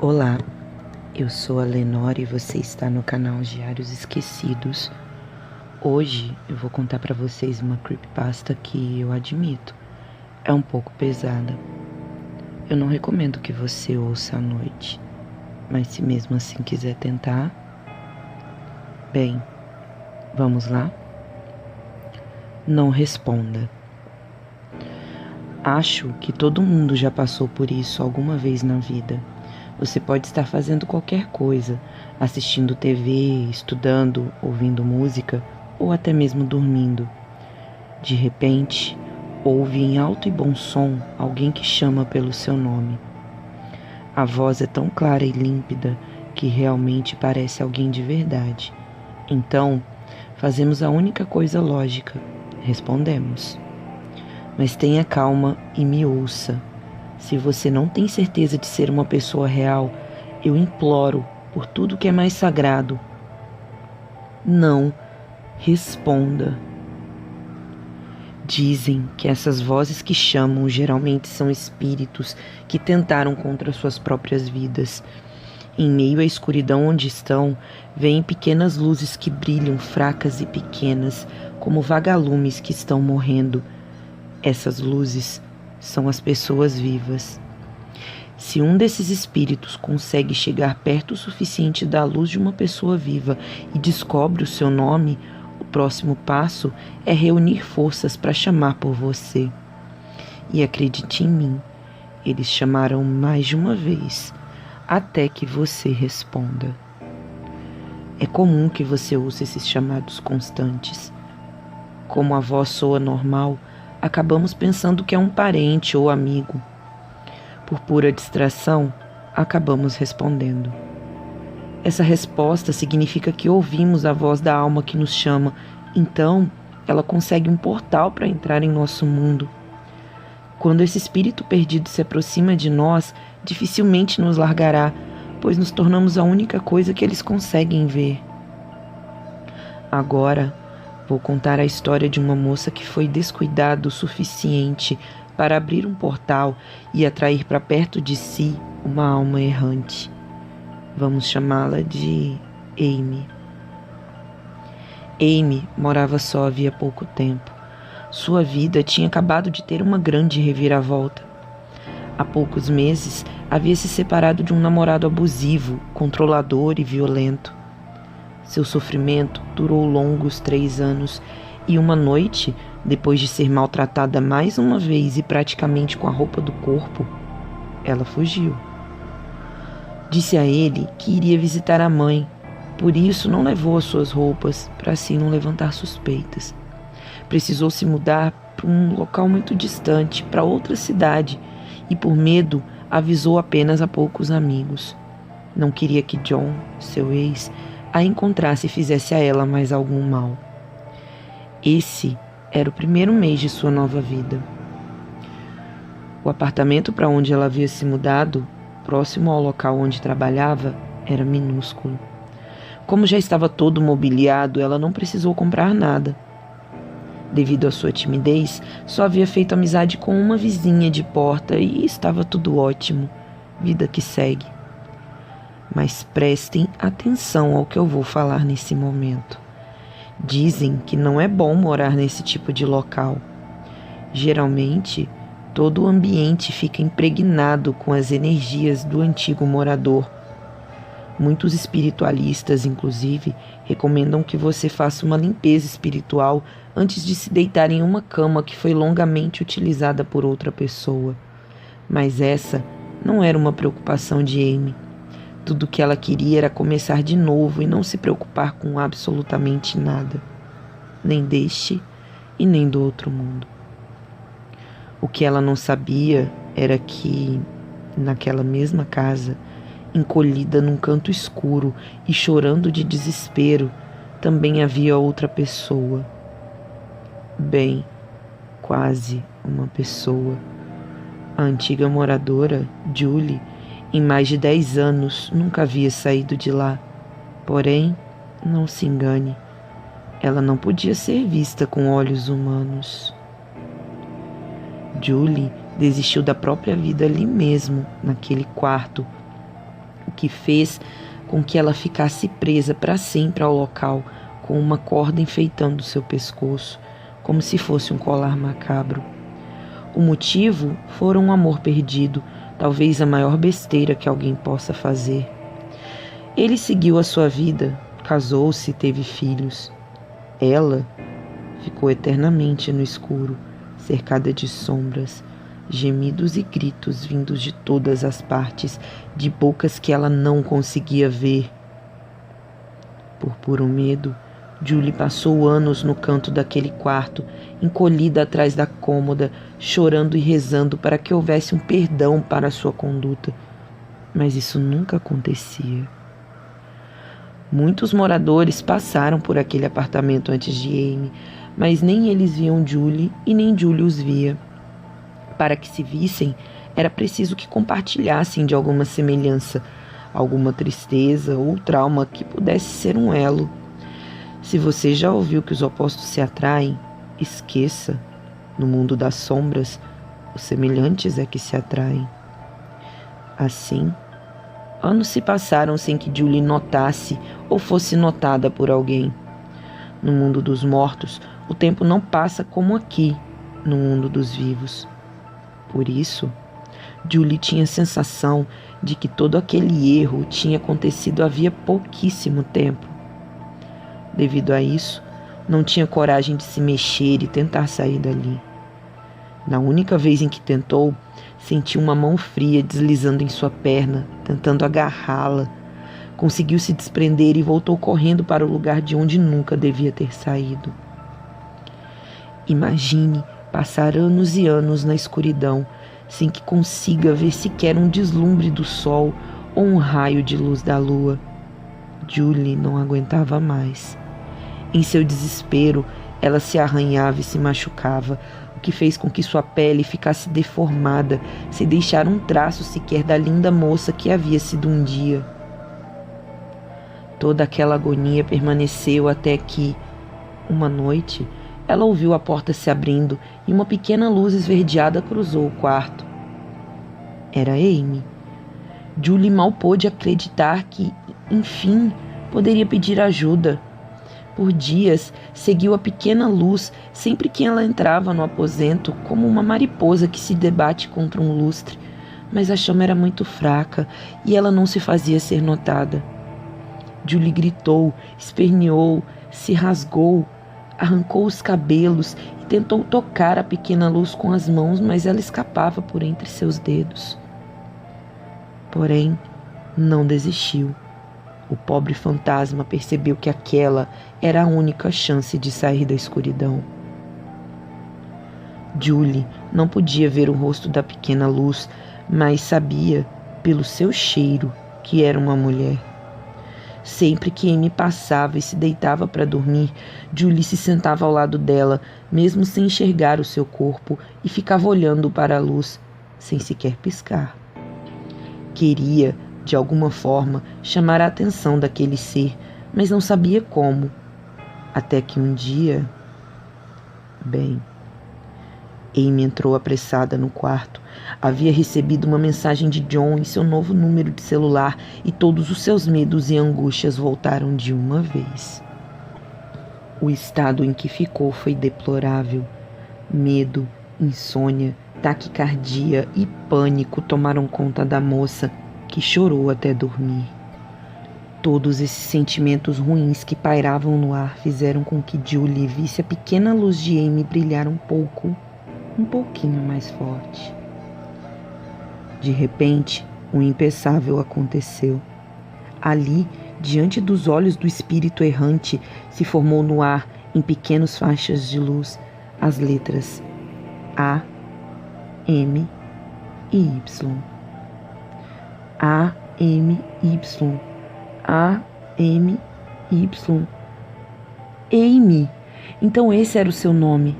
Olá, eu sou a Lenore e você está no canal Diários Esquecidos. Hoje eu vou contar para vocês uma creepypasta que eu admito, é um pouco pesada. Eu não recomendo que você ouça à noite, mas se mesmo assim quiser tentar, bem, vamos lá? Não responda. Acho que todo mundo já passou por isso alguma vez na vida. Você pode estar fazendo qualquer coisa, assistindo TV, estudando, ouvindo música ou até mesmo dormindo. De repente, ouve em alto e bom som alguém que chama pelo seu nome. A voz é tão clara e límpida que realmente parece alguém de verdade. Então, fazemos a única coisa lógica: respondemos. Mas tenha calma e me ouça. Se você não tem certeza de ser uma pessoa real, eu imploro, por tudo que é mais sagrado, não responda. Dizem que essas vozes que chamam geralmente são espíritos que tentaram contra suas próprias vidas. Em meio à escuridão onde estão, veem pequenas luzes que brilham fracas e pequenas, como vagalumes que estão morrendo. Essas luzes são as pessoas vivas. Se um desses espíritos consegue chegar perto o suficiente da luz de uma pessoa viva e descobre o seu nome, o próximo passo é reunir forças para chamar por você. E acredite em mim, eles chamarão mais de uma vez, até que você responda. É comum que você ouça esses chamados constantes. Como a voz soa normal, acabamos pensando que é um parente ou amigo. Por pura distração, acabamos respondendo. Essa resposta significa que ouvimos a voz da alma que nos chama, então ela consegue um portal para entrar em nosso mundo. Quando esse espírito perdido se aproxima de nós, dificilmente nos largará, pois nos tornamos a única coisa que eles conseguem ver. Agora, vou contar a história de uma moça que foi descuidada o suficiente para abrir um portal e atrair para perto de si uma alma errante. Vamos chamá-la de Amy. Amy morava só havia pouco tempo. Sua vida tinha acabado de ter uma grande reviravolta. Há poucos meses, havia se separado de um namorado abusivo, controlador e violento. Seu sofrimento durou longos 3 anos e uma noite, depois de ser maltratada mais uma vez e praticamente com a roupa do corpo, ela fugiu. Disse a ele que iria visitar a mãe, por isso não levou as suas roupas, para assim não levantar suspeitas. Precisou se mudar para um local muito distante, para outra cidade, e por medo avisou apenas a poucos amigos. Não queria que John, seu ex, a encontrasse e fizesse a ela mais algum mal. Esse era o primeiro mês de sua nova vida. O apartamento para onde ela havia se mudado, próximo ao local onde trabalhava, era minúsculo. Como já estava todo mobiliado, ela não precisou comprar nada. Devido à sua timidez, só havia feito amizade com uma vizinha de porta e estava tudo ótimo. Vida que segue. Mas prestem atenção ao que eu vou falar nesse momento. Dizem que não é bom morar nesse tipo de local. Geralmente, todo o ambiente fica impregnado com as energias do antigo morador. Muitos espiritualistas, inclusive, recomendam que você faça uma limpeza espiritual antes de se deitar em uma cama que foi longamente utilizada por outra pessoa. Mas essa não era uma preocupação de Amy. Tudo que ela queria era começar de novo e não se preocupar com absolutamente nada, nem deste e nem do outro mundo. O que ela não sabia era que, naquela mesma casa, encolhida num canto escuro e chorando de desespero, também havia outra pessoa. Bem, quase uma pessoa. A antiga moradora, Julie, em mais de 10 anos, nunca havia saído de lá. Porém, não se engane, ela não podia ser vista com olhos humanos. Julie desistiu da própria vida ali mesmo, naquele quarto, o que fez com que ela ficasse presa para sempre ao local, com uma corda enfeitando seu pescoço, como se fosse um colar macabro. O motivo fora um amor perdido, talvez a maior besteira que alguém possa fazer. Ele seguiu a sua vida, casou-se e teve filhos. Ela ficou eternamente no escuro, cercada de sombras, gemidos e gritos vindos de todas as partes, de bocas que ela não conseguia ver. Por puro medo, Julie passou anos no canto daquele quarto, encolhida atrás da cômoda, chorando e rezando para que houvesse um perdão para sua conduta. Mas isso nunca acontecia. Muitos moradores passaram por aquele apartamento antes de Amy, mas nem eles viam Julie e nem Julie os via. Para que se vissem, era preciso que compartilhassem de alguma semelhança, alguma tristeza ou trauma que pudesse ser um elo. Se você já ouviu que os opostos se atraem, esqueça. No mundo das sombras, os semelhantes é que se atraem. Assim, anos se passaram sem que Julie notasse ou fosse notada por alguém. No mundo dos mortos, o tempo não passa como aqui, no mundo dos vivos. Por isso, Julie tinha a sensação de que todo aquele erro tinha acontecido havia pouquíssimo tempo. Devido a isso, não tinha coragem de se mexer e tentar sair dali. Na única vez em que tentou, sentiu uma mão fria deslizando em sua perna, tentando agarrá-la. Conseguiu se desprender e voltou correndo para o lugar de onde nunca devia ter saído. Imagine passar anos e anos na escuridão, sem que consiga ver sequer um deslumbre do sol ou um raio de luz da lua. Julie não aguentava mais. Em seu desespero, ela se arranhava e se machucava, o que fez com que sua pele ficasse deformada, sem deixar um traço sequer da linda moça que havia sido um dia. Toda aquela agonia permaneceu até que, uma noite, ela ouviu a porta se abrindo e uma pequena luz esverdeada cruzou o quarto. Era Amy. Julie mal pôde acreditar que, enfim, poderia pedir ajuda. Por dias, seguiu a pequena luz sempre que ela entrava no aposento, como uma mariposa que se debate contra um lustre, mas a chama era muito fraca e ela não se fazia ser notada. Julie gritou, esperneou, se rasgou, arrancou os cabelos e tentou tocar a pequena luz com as mãos, mas ela escapava por entre seus dedos. Porém, não desistiu. O pobre fantasma percebeu que aquela era a única chance de sair da escuridão. Julie não podia ver o rosto da pequena luz, mas sabia, pelo seu cheiro, que era uma mulher. Sempre que Amy passava e se deitava para dormir, Julie se sentava ao lado dela, mesmo sem enxergar o seu corpo, e ficava olhando para a luz, sem sequer piscar. Queria, de alguma forma, chamar a atenção daquele ser, mas não sabia como. Até que um dia... Amy entrou apressada no quarto. Havia recebido uma mensagem de John em seu novo número de celular e todos os seus medos e angústias voltaram de uma vez. O estado em que ficou foi deplorável. Medo, insônia, taquicardia e pânico tomaram conta da moça, que chorou até dormir. Todos esses sentimentos ruins que pairavam no ar fizeram com que Julie visse a pequena luz de Amy brilhar um pouquinho mais forte. De repente, o impensável aconteceu. Ali, diante dos olhos do espírito errante, se formou no ar, em pequenas faixas de luz, as letras A, M e Y. A, M, Y. A, M, Y. Amy! Então esse era o seu nome.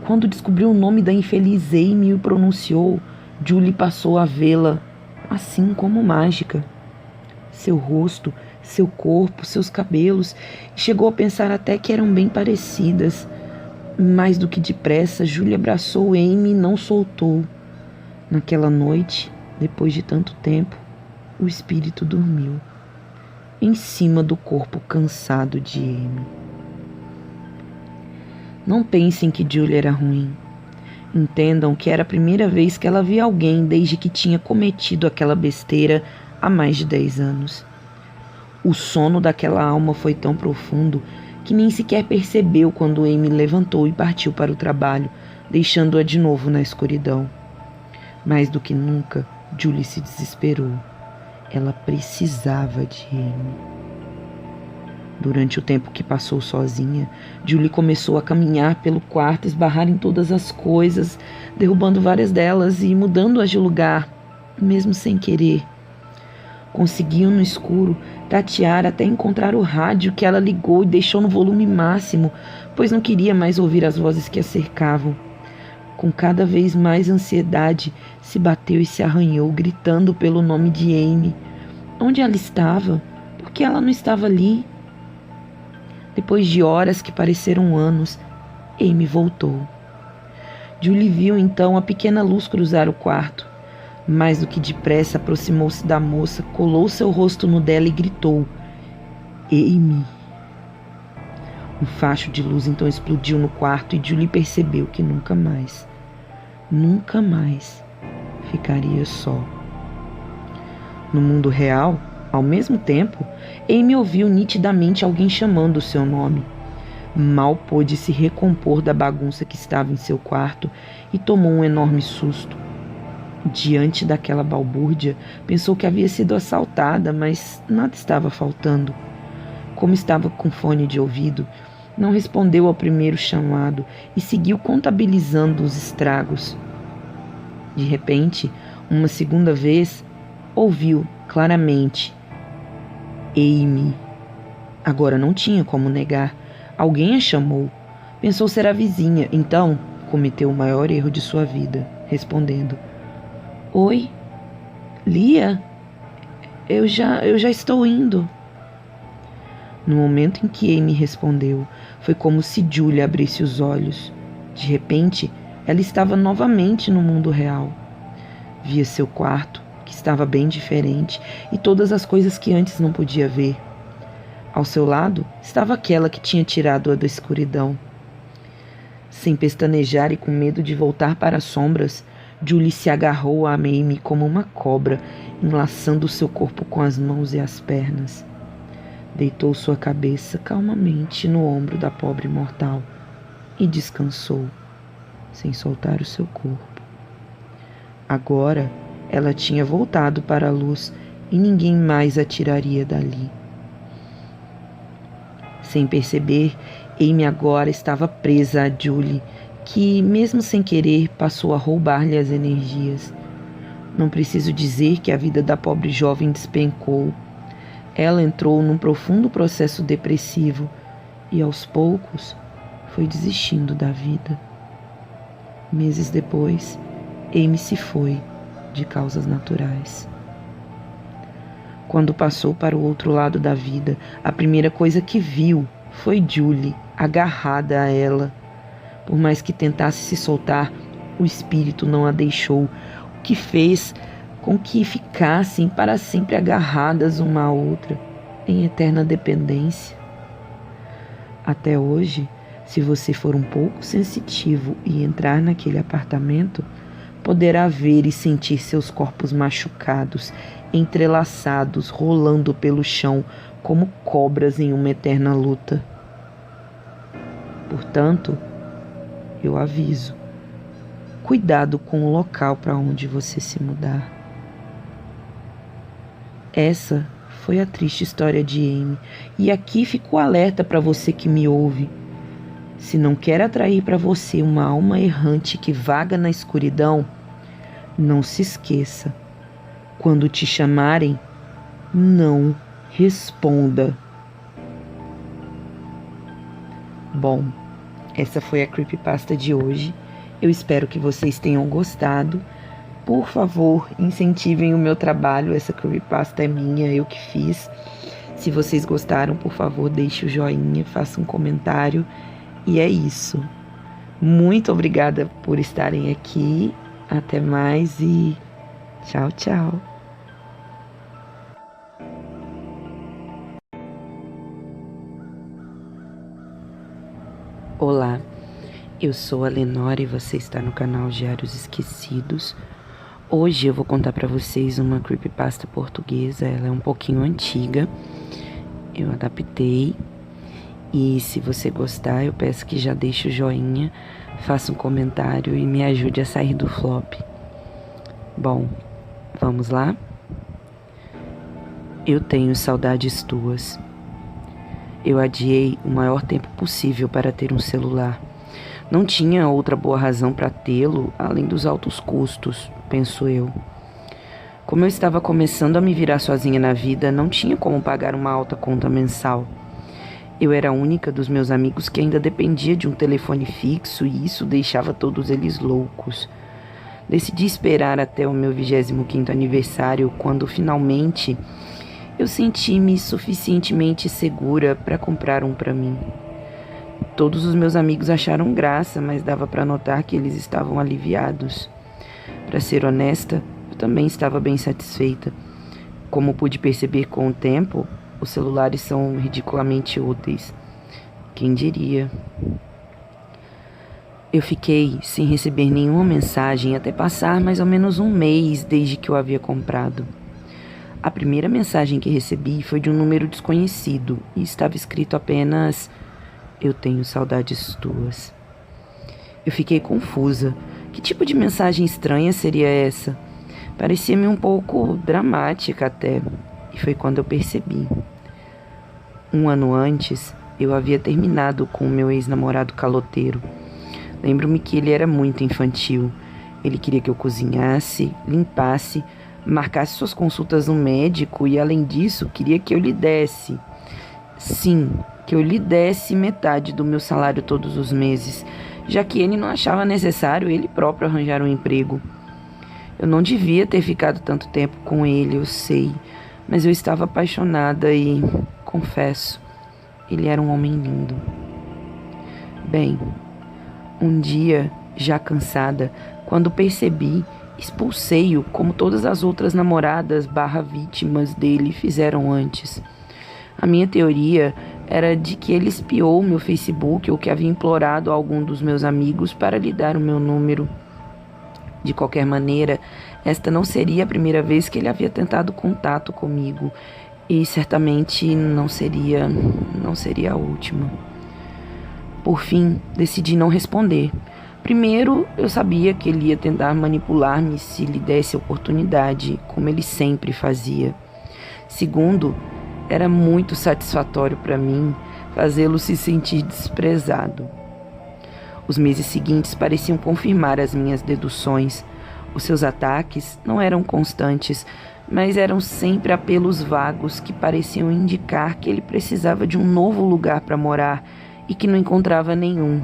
Quando descobriu o nome da infeliz Amy e o pronunciou, Julie passou a vê-la, assim como mágica. Seu rosto, seu corpo, seus cabelos, chegou a pensar até que eram bem parecidas. Mais do que depressa, Julie abraçou Amy e não soltou. Naquela noite, depois de tanto tempo, o espírito dormiu em cima do corpo cansado de Amy. Não pensem que Julie era ruim. Entendam que era a primeira vez que ela via alguém desde que tinha cometido aquela besteira há mais de 10 anos. O sono daquela alma foi tão profundo que nem sequer percebeu quando Amy levantou e partiu para o trabalho, deixando-a de novo na escuridão. Mais do que nunca, Julie se desesperou. Ela precisava de Amy. Durante o tempo que passou sozinha, Julie começou a caminhar pelo quarto, esbarrar em todas as coisas, derrubando várias delas e mudando-as de lugar, mesmo sem querer. Conseguiu, no escuro, tatear até encontrar o rádio que ela ligou e deixou no volume máximo, pois não queria mais ouvir as vozes que a cercavam. Com cada vez mais ansiedade, se bateu e se arranhou, gritando pelo nome de Amy. Onde ela estava? Por que ela não estava ali? Depois de horas que pareceram anos, Amy voltou. Julie viu então a pequena luz cruzar o quarto. Mais do que depressa, aproximou-se da moça, colou seu rosto no dela e gritou: Amy! Um facho de luz então explodiu no quarto e Julie percebeu que nunca mais ficaria só. No mundo real, ao mesmo tempo, Amy ouviu nitidamente alguém chamando o seu nome. Mal pôde se recompor da bagunça que estava em seu quarto e tomou um enorme susto. Diante daquela balbúrdia, pensou que havia sido assaltada, mas nada estava faltando. Como estava com fone de ouvido, não respondeu ao primeiro chamado e seguiu contabilizando os estragos. De repente, uma segunda vez, ouviu claramente: Amy. Agora não tinha como negar. Alguém a chamou. Pensou ser a vizinha, então cometeu o maior erro de sua vida, respondendo: Oi, Lia? Eu já estou indo. No momento em que Amy respondeu, foi como se Julie abrisse os olhos. De repente, ela estava novamente no mundo real. Via seu quarto, que estava bem diferente, e todas as coisas que antes não podia ver. Ao seu lado estava aquela que tinha tirado-a da escuridão. Sem pestanejar e com medo de voltar para as sombras, Julie se agarrou a Amy como uma cobra, enlaçando seu corpo com as mãos e as pernas. Deitou sua cabeça calmamente no ombro da pobre mortal e descansou, sem soltar o seu corpo. Agora ela tinha voltado para a luz e ninguém mais a tiraria dali. Sem perceber, Amy agora estava presa a Julie, que, mesmo sem querer, passou a roubar-lhe as energias. Não preciso dizer que a vida da pobre jovem despencou. Ela entrou num profundo processo depressivo e, aos poucos, foi desistindo da vida. Meses depois, Amy se foi de causas naturais. Quando passou para o outro lado da vida, a primeira coisa que viu foi Julie agarrada a ela. Por mais que tentasse se soltar, o espírito não a deixou, o que fez com que ficassem para sempre agarradas uma à outra, em eterna dependência. Até hoje, se você for um pouco sensitivo e entrar naquele apartamento, poderá ver e sentir seus corpos machucados, entrelaçados, rolando pelo chão como cobras em uma eterna luta. Portanto, eu aviso, cuidado com o local para onde você se mudar. Essa foi a triste história de Amy, e aqui fica o alerta para você que me ouve. Se não quer atrair para você uma alma errante que vaga na escuridão, não se esqueça. Quando te chamarem, não responda. Bom, essa foi a creepypasta de hoje. Eu espero que vocês tenham gostado. Por favor, incentivem o meu trabalho. Essa creepypasta é minha, eu que fiz. Se vocês gostaram, por favor, deixe o joinha, faça um comentário. E é isso. Muito obrigada por estarem aqui. Até mais e tchau, tchau. Olá, eu sou a Lenora e você está no canal Diários Esquecidos. Hoje eu vou contar para vocês uma creepypasta portuguesa, ela é um pouquinho antiga, eu adaptei. E se você gostar, eu peço que já deixe o joinha, faça um comentário e me ajude a sair do flop. Bom, vamos lá? Eu tenho saudades tuas. Eu adiei o maior tempo possível para ter um celular. Não tinha outra boa razão para tê-lo, além dos altos custos, penso eu. Como eu estava começando a me virar sozinha na vida, não tinha como pagar uma alta conta mensal. Eu era a única dos meus amigos que ainda dependia de um telefone fixo e isso deixava todos eles loucos. Decidi esperar até o meu 25º aniversário, quando finalmente eu senti-me suficientemente segura para comprar um para mim. Todos os meus amigos acharam graça, mas dava para notar que eles estavam aliviados. Para ser honesta, eu também estava bem satisfeita. Como pude perceber com o tempo, os celulares são ridiculamente úteis. Quem diria? Eu fiquei sem receber nenhuma mensagem até passar mais ou menos um mês desde que eu havia comprado. A primeira mensagem que recebi foi de um número desconhecido e estava escrito apenas: "Eu tenho saudades tuas". Eu fiquei confusa. Que tipo de mensagem estranha seria essa? Parecia-me um pouco dramática até, e foi quando eu percebi. Um ano antes, eu havia terminado com o meu ex-namorado caloteiro. Lembro-me que ele era muito infantil. Ele queria que eu cozinhasse, limpasse, marcasse suas consultas no médico e, além disso, queria que eu lhe desse. Sim, que eu lhe desse metade do meu salário todos os meses, já que ele não achava necessário ele próprio arranjar um emprego. Eu não devia ter ficado tanto tempo com ele, eu sei, mas eu estava apaixonada e, confesso, ele era um homem lindo. Bem, um dia, já cansada, quando percebi, expulsei-o como todas as outras namoradas / vítimas dele fizeram antes. A minha teoria era de que ele espiou meu Facebook ou que havia implorado a algum dos meus amigos para lhe dar o meu número. De qualquer maneira, esta não seria a primeira vez que ele havia tentado contato comigo e certamente não seria a última. Por fim, decidi não responder. Primeiro, eu sabia que ele ia tentar manipular-me se lhe desse oportunidade, como ele sempre fazia. Segundo, era muito satisfatório para mim fazê-lo se sentir desprezado. Os meses seguintes pareciam confirmar as minhas deduções. Os seus ataques não eram constantes, mas eram sempre apelos vagos que pareciam indicar que ele precisava de um novo lugar para morar e que não encontrava nenhum.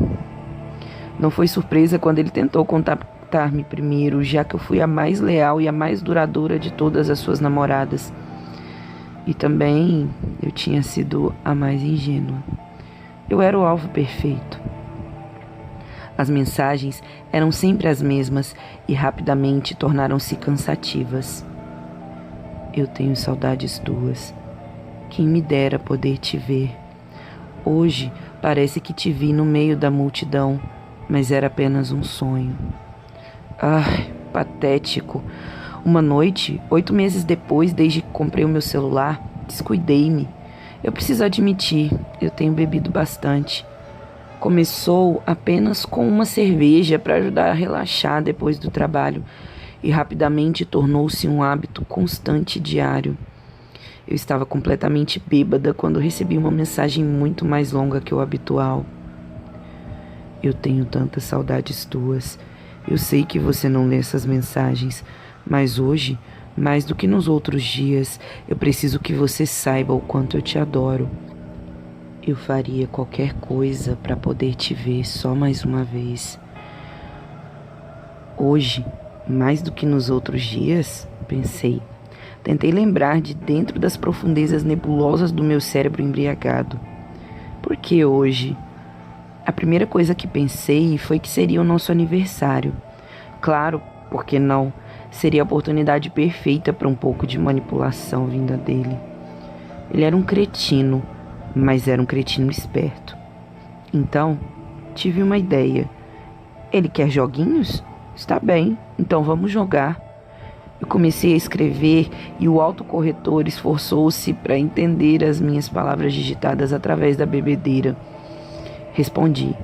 Não foi surpresa quando ele tentou contactar-me primeiro, já que eu fui a mais leal e a mais duradoura de todas as suas namoradas. E também eu tinha sido a mais ingênua. Eu era o alvo perfeito. As mensagens eram sempre as mesmas e rapidamente tornaram-se cansativas. Eu tenho saudades tuas. Quem me dera poder te ver. Hoje parece que te vi no meio da multidão, mas era apenas um sonho. Ai, patético. Uma noite, 8 meses depois, desde que comprei o meu celular, descuidei-me. Eu preciso admitir, eu tenho bebido bastante. Começou apenas com uma cerveja para ajudar a relaxar depois do trabalho e rapidamente tornou-se um hábito constante diário. Eu estava completamente bêbada quando recebi uma mensagem muito mais longa que o habitual. Eu tenho tantas saudades tuas. Eu sei que você não lê essas mensagens, mas hoje, mais do que nos outros dias, eu preciso que você saiba o quanto eu te adoro. Eu faria qualquer coisa para poder te ver só mais uma vez. Hoje, mais do que nos outros dias, pensei. Tentei lembrar de dentro das profundezas nebulosas do meu cérebro embriagado. Por que hoje? A primeira coisa que pensei foi que seria o nosso aniversário. Claro, por que não? Seria a oportunidade perfeita para um pouco de manipulação vinda dele. Ele era um cretino, mas era um cretino esperto. Então, tive uma ideia. Ele quer joguinhos? Está bem, então vamos jogar. Eu comecei a escrever e o autocorretor esforçou-se para entender as minhas palavras digitadas através da bebedeira. Respondi: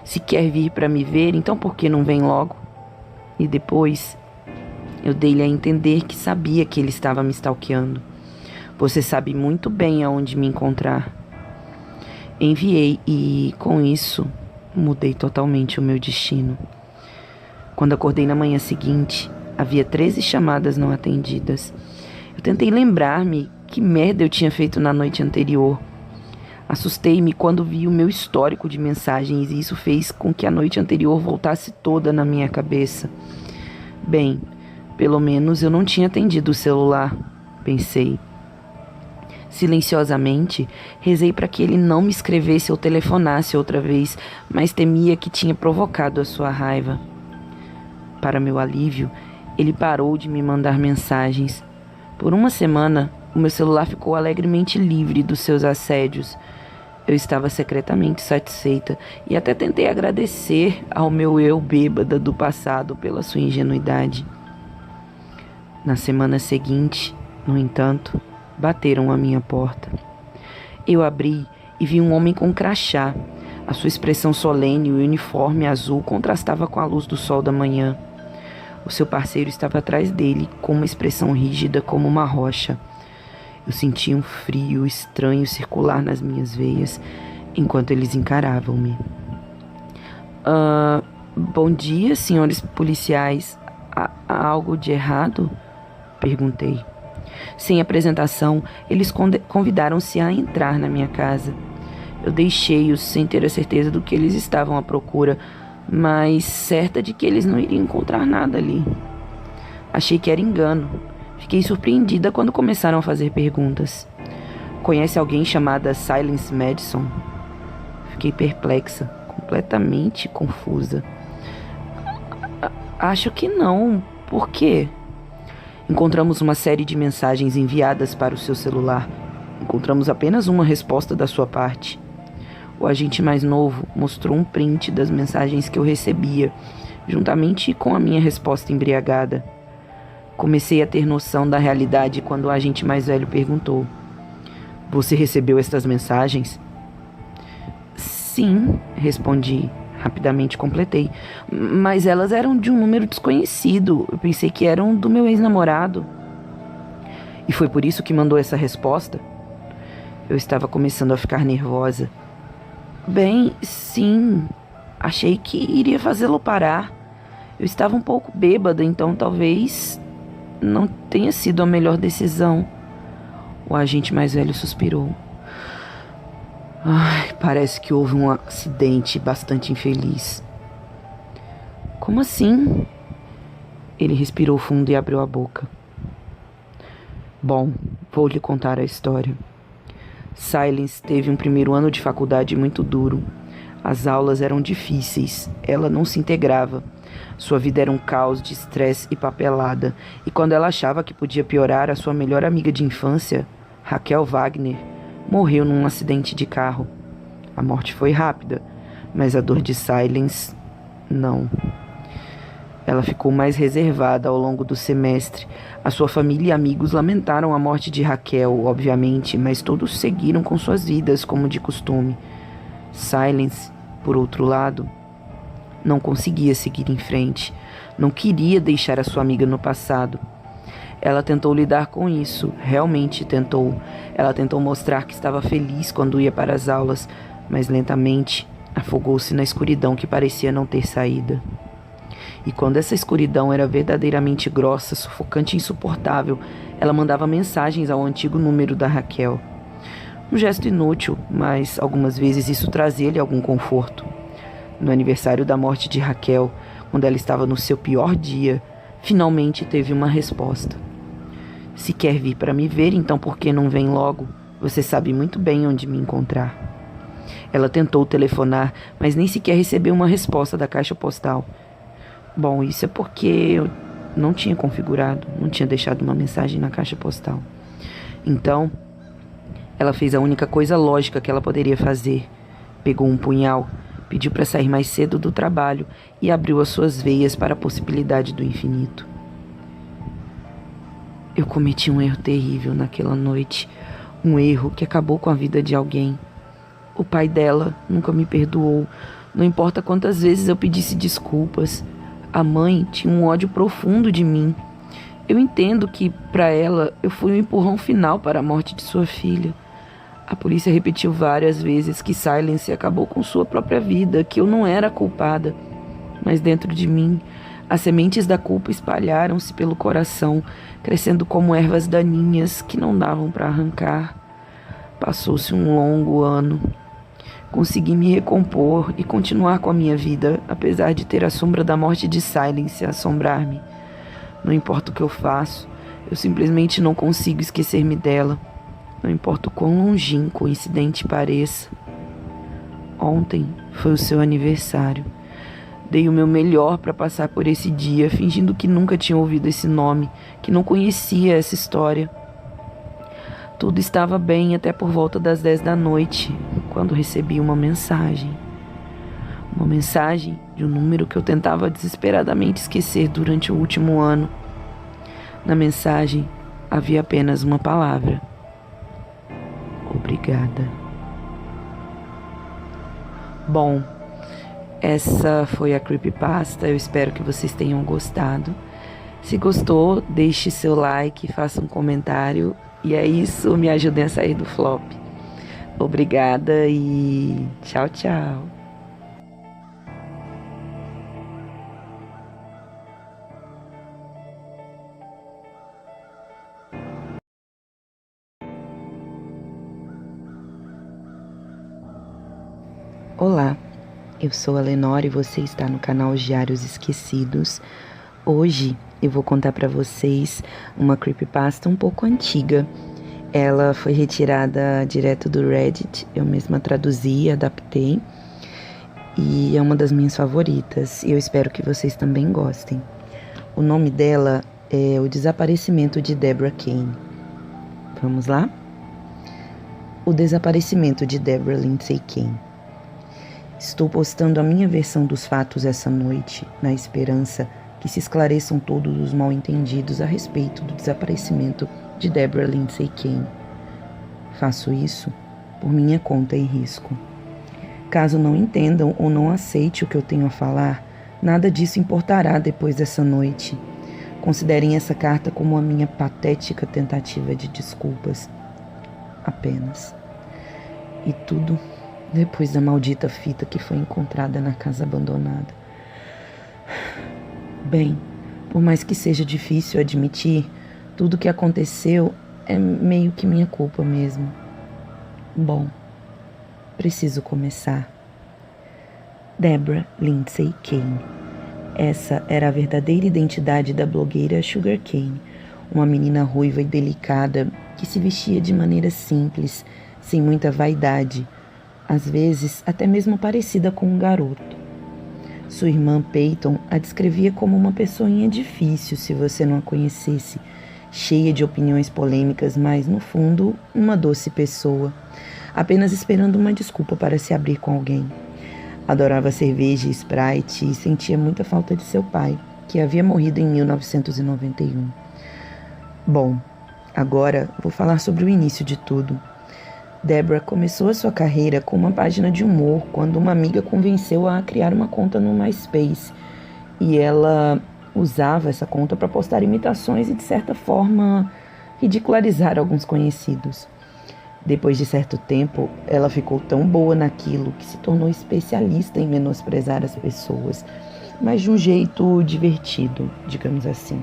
se quer vir para me ver, então por que não vem logo? E depois eu dei-lhe a entender que sabia que ele estava me stalkeando. Você sabe muito bem aonde me encontrar. Enviei e, com isso, mudei totalmente o meu destino. Quando acordei na manhã seguinte, havia 13 chamadas não atendidas. Eu tentei lembrar-me que merda eu tinha feito na noite anterior. Assustei-me quando vi o meu histórico de mensagens e isso fez com que a noite anterior voltasse toda na minha cabeça. Bem, pelo menos eu não tinha atendido o celular, pensei. Silenciosamente, rezei para que ele não me escrevesse ou telefonasse outra vez, mas temia que tinha provocado a sua raiva. Para meu alívio, ele parou de me mandar mensagens. Por uma semana, o meu celular ficou alegremente livre dos seus assédios. Eu estava secretamente satisfeita e até tentei agradecer ao meu eu bêbada do passado pela sua ingenuidade. Na semana seguinte, no entanto, bateram à minha porta. Eu abri e vi um homem com crachá. A sua expressão solene e o uniforme azul contrastava com a luz do sol da manhã. O seu parceiro estava atrás dele, com uma expressão rígida como uma rocha. Eu sentia um frio estranho circular nas minhas veias, enquanto eles encaravam-me. Bom dia, senhores policiais. Há algo de errado? Perguntei. Sem apresentação, eles convidaram-se a entrar na minha casa. Eu deixei-os sem ter a certeza do que eles estavam à procura, mas certa de que eles não iriam encontrar nada ali. Achei que era engano. Fiquei surpreendida quando começaram a fazer perguntas. Conhece alguém chamada Silence Madison? Fiquei perplexa, completamente confusa. Acho que não. Por quê? Encontramos uma série de mensagens enviadas para o seu celular. Encontramos apenas uma resposta da sua parte. O agente mais novo mostrou um print das mensagens que eu recebia, juntamente com a minha resposta embriagada. Comecei a ter noção da realidade quando o agente mais velho perguntou: Você recebeu estas mensagens? Sim, respondi. Rapidamente completei. Mas elas eram de um número desconhecido. Eu pensei que eram do meu ex-namorado. E foi por isso que mandou essa resposta? Eu estava começando a ficar nervosa. Bem, sim. Achei que iria fazê-lo parar. Eu estava um pouco bêbada, então talvez não tenha sido a melhor decisão. O agente mais velho suspirou. Ai, parece que houve um acidente bastante infeliz. Como assim? Ele respirou fundo e abriu a boca. Bom, vou lhe contar a história. Silence teve um primeiro ano de faculdade muito duro. As aulas eram difíceis, ela não se integrava. Sua vida era um caos de estresse e papelada. E quando ela achava que podia piorar, a sua melhor amiga de infância, Raquel Wagner, morreu num acidente de carro. A morte foi rápida, mas a dor de Silence, não. Ela ficou mais reservada ao longo do semestre. A sua família e amigos lamentaram a morte de Raquel, obviamente, mas todos seguiram com suas vidas como de costume. Silence, por outro lado, não conseguia seguir em frente. Não queria deixar a sua amiga no passado. Ela tentou lidar com isso, realmente tentou. Ela tentou mostrar que estava feliz quando ia para as aulas, mas lentamente afogou-se na escuridão que parecia não ter saída. E quando essa escuridão era verdadeiramente grossa, sufocante e insuportável, ela mandava mensagens ao antigo número da Raquel. Um gesto inútil, mas algumas vezes isso trazia-lhe algum conforto. No aniversário da morte de Raquel, quando ela estava no seu pior dia, finalmente teve uma resposta. Se quer vir para me ver, então por que não vem logo? Você sabe muito bem onde me encontrar. Ela tentou telefonar, mas nem sequer recebeu uma resposta da caixa postal. Bom, isso é porque eu não tinha configurado, não tinha deixado uma mensagem na caixa postal. Então, ela fez a única coisa lógica que ela poderia fazer. Pegou um punhal, Pediu para sair mais cedo do trabalho e abriu as suas veias para a possibilidade do infinito. Eu cometi um erro terrível naquela noite, um erro que acabou com a vida de alguém. O pai dela nunca me perdoou, não importa quantas vezes eu pedisse desculpas. A mãe tinha um ódio profundo de mim. Eu entendo que, para ela, eu fui um empurrão final para a morte de sua filha. A polícia repetiu várias vezes que Silence acabou com sua própria vida, que eu não era a culpada. Mas dentro de mim, as sementes da culpa espalharam-se pelo coração, crescendo como ervas daninhas que não davam para arrancar. Passou-se um longo ano. Consegui me recompor e continuar com a minha vida, apesar de ter a sombra da morte de Silence a assombrar-me. Não importa o que eu faço, eu simplesmente não consigo esquecer-me dela. Não importa o quão longínquo o incidente pareça. Ontem foi o seu aniversário. Dei o meu melhor para passar por esse dia, fingindo que nunca tinha ouvido esse nome, que não conhecia essa história. Tudo estava bem até por volta das 10 da noite, quando recebi uma mensagem. Uma mensagem de um número que eu tentava desesperadamente esquecer durante o último ano. Na mensagem havia apenas uma palavra: obrigada. Bom, essa foi a Creepypasta. Eu espero que vocês tenham gostado. Se gostou, deixe seu like, faça um comentário. E é isso, me ajudem a sair do flop. Obrigada e tchau, tchau. Olá, eu sou a Lenora e você está no canal Diários Esquecidos. Hoje eu vou contar para vocês uma creepypasta um pouco antiga. Ela foi retirada direto do Reddit, eu mesma traduzi e adaptei. E é uma das minhas favoritas e eu espero que vocês também gostem. O nome dela é O Desaparecimento de Deborah Kane. Vamos lá? O desaparecimento de Deborah Lindsay Kane. Estou postando a minha versão dos fatos essa noite, na esperança que se esclareçam todos os mal-entendidos a respeito do desaparecimento de Deborah Lindsay Kane. Faço isso por minha conta e risco. Caso não entendam ou não aceitem o que eu tenho a falar, nada disso importará depois dessa noite. Considerem essa carta como a minha patética tentativa de desculpas. Apenas. E tudo depois da maldita fita que foi encontrada na casa abandonada. Bem, por mais que seja difícil admitir, tudo o que aconteceu é meio que minha culpa mesmo. Bom, preciso começar. Deborah Lindsay Kane. Essa era a verdadeira identidade da blogueira Sugar Cane, uma menina ruiva e delicada que se vestia de maneira simples, sem muita vaidade, às vezes até mesmo parecida com um garoto. Sua irmã Peyton a descrevia como uma pessoinha difícil se você não a conhecesse, cheia de opiniões polêmicas, mas, no fundo, uma doce pessoa, apenas esperando uma desculpa para se abrir com alguém. Adorava cerveja e Sprite e sentia muita falta de seu pai, que havia morrido em 1991. Bom, agora vou falar sobre o início de tudo. Deborah começou a sua carreira com uma página de humor quando uma amiga convenceu-a a criar uma conta no MySpace. E ela usava essa conta para postar imitações e, de certa forma, ridicularizar alguns conhecidos. Depois de certo tempo, ela ficou tão boa naquilo que se tornou especialista em menosprezar as pessoas, mas de um jeito divertido, digamos assim.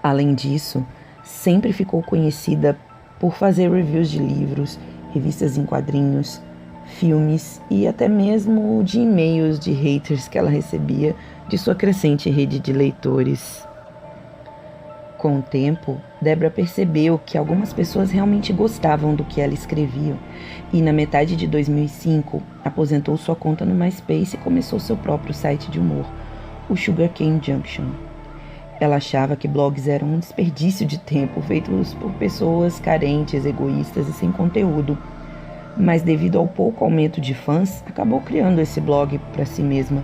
Além disso, sempre ficou conhecida por fazer reviews de livros, revistas em quadrinhos, filmes e até mesmo de e-mails de haters que ela recebia de sua crescente rede de leitores. Com o tempo, Deborah percebeu que algumas pessoas realmente gostavam do que ela escrevia e, na metade de 2005, aposentou sua conta no MySpace e começou seu próprio site de humor, o Sugarcane Junction. Ela achava que blogs eram um desperdício de tempo feitos por pessoas carentes, egoístas e sem conteúdo. mas devido ao pouco aumento de fãs, acabou criando esse blog para si mesma.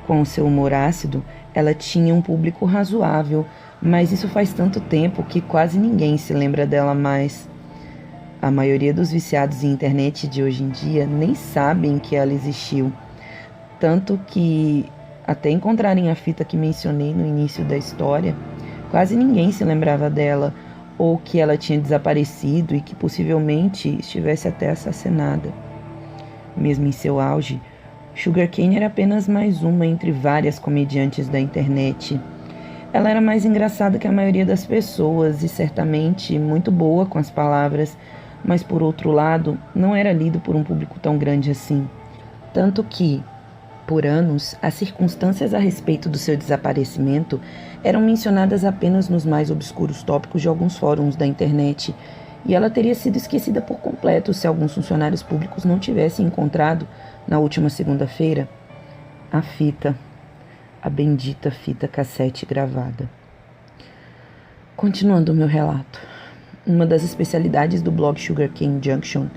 Com o seu humor ácido, ela tinha um público razoável, mas isso faz tanto tempo que quase ninguém se lembra dela mais. A maioria dos viciados em internet de hoje em dia nem sabem que ela existiu, tanto que, até encontrarem a fita que mencionei no início da história, quase ninguém se lembrava dela, ou que ela tinha desaparecido e que possivelmente estivesse até assassinada. Mesmo em seu auge, Sugarcane era apenas mais uma entre várias comediantes da internet. Ela era mais engraçada que a maioria das pessoas e certamente muito boa com as palavras, mas por outro lado, não era lido por um público tão grande assim. Tanto que, por anos, as circunstâncias a respeito do seu desaparecimento eram mencionadas apenas nos mais obscuros tópicos de alguns fóruns da internet, e ela teria sido esquecida por completo se alguns funcionários públicos não tivessem encontrado, na última segunda-feira, a fita, a bendita fita cassete gravada. Continuando o meu relato. Uma das especialidades do blog Sugarcane Junction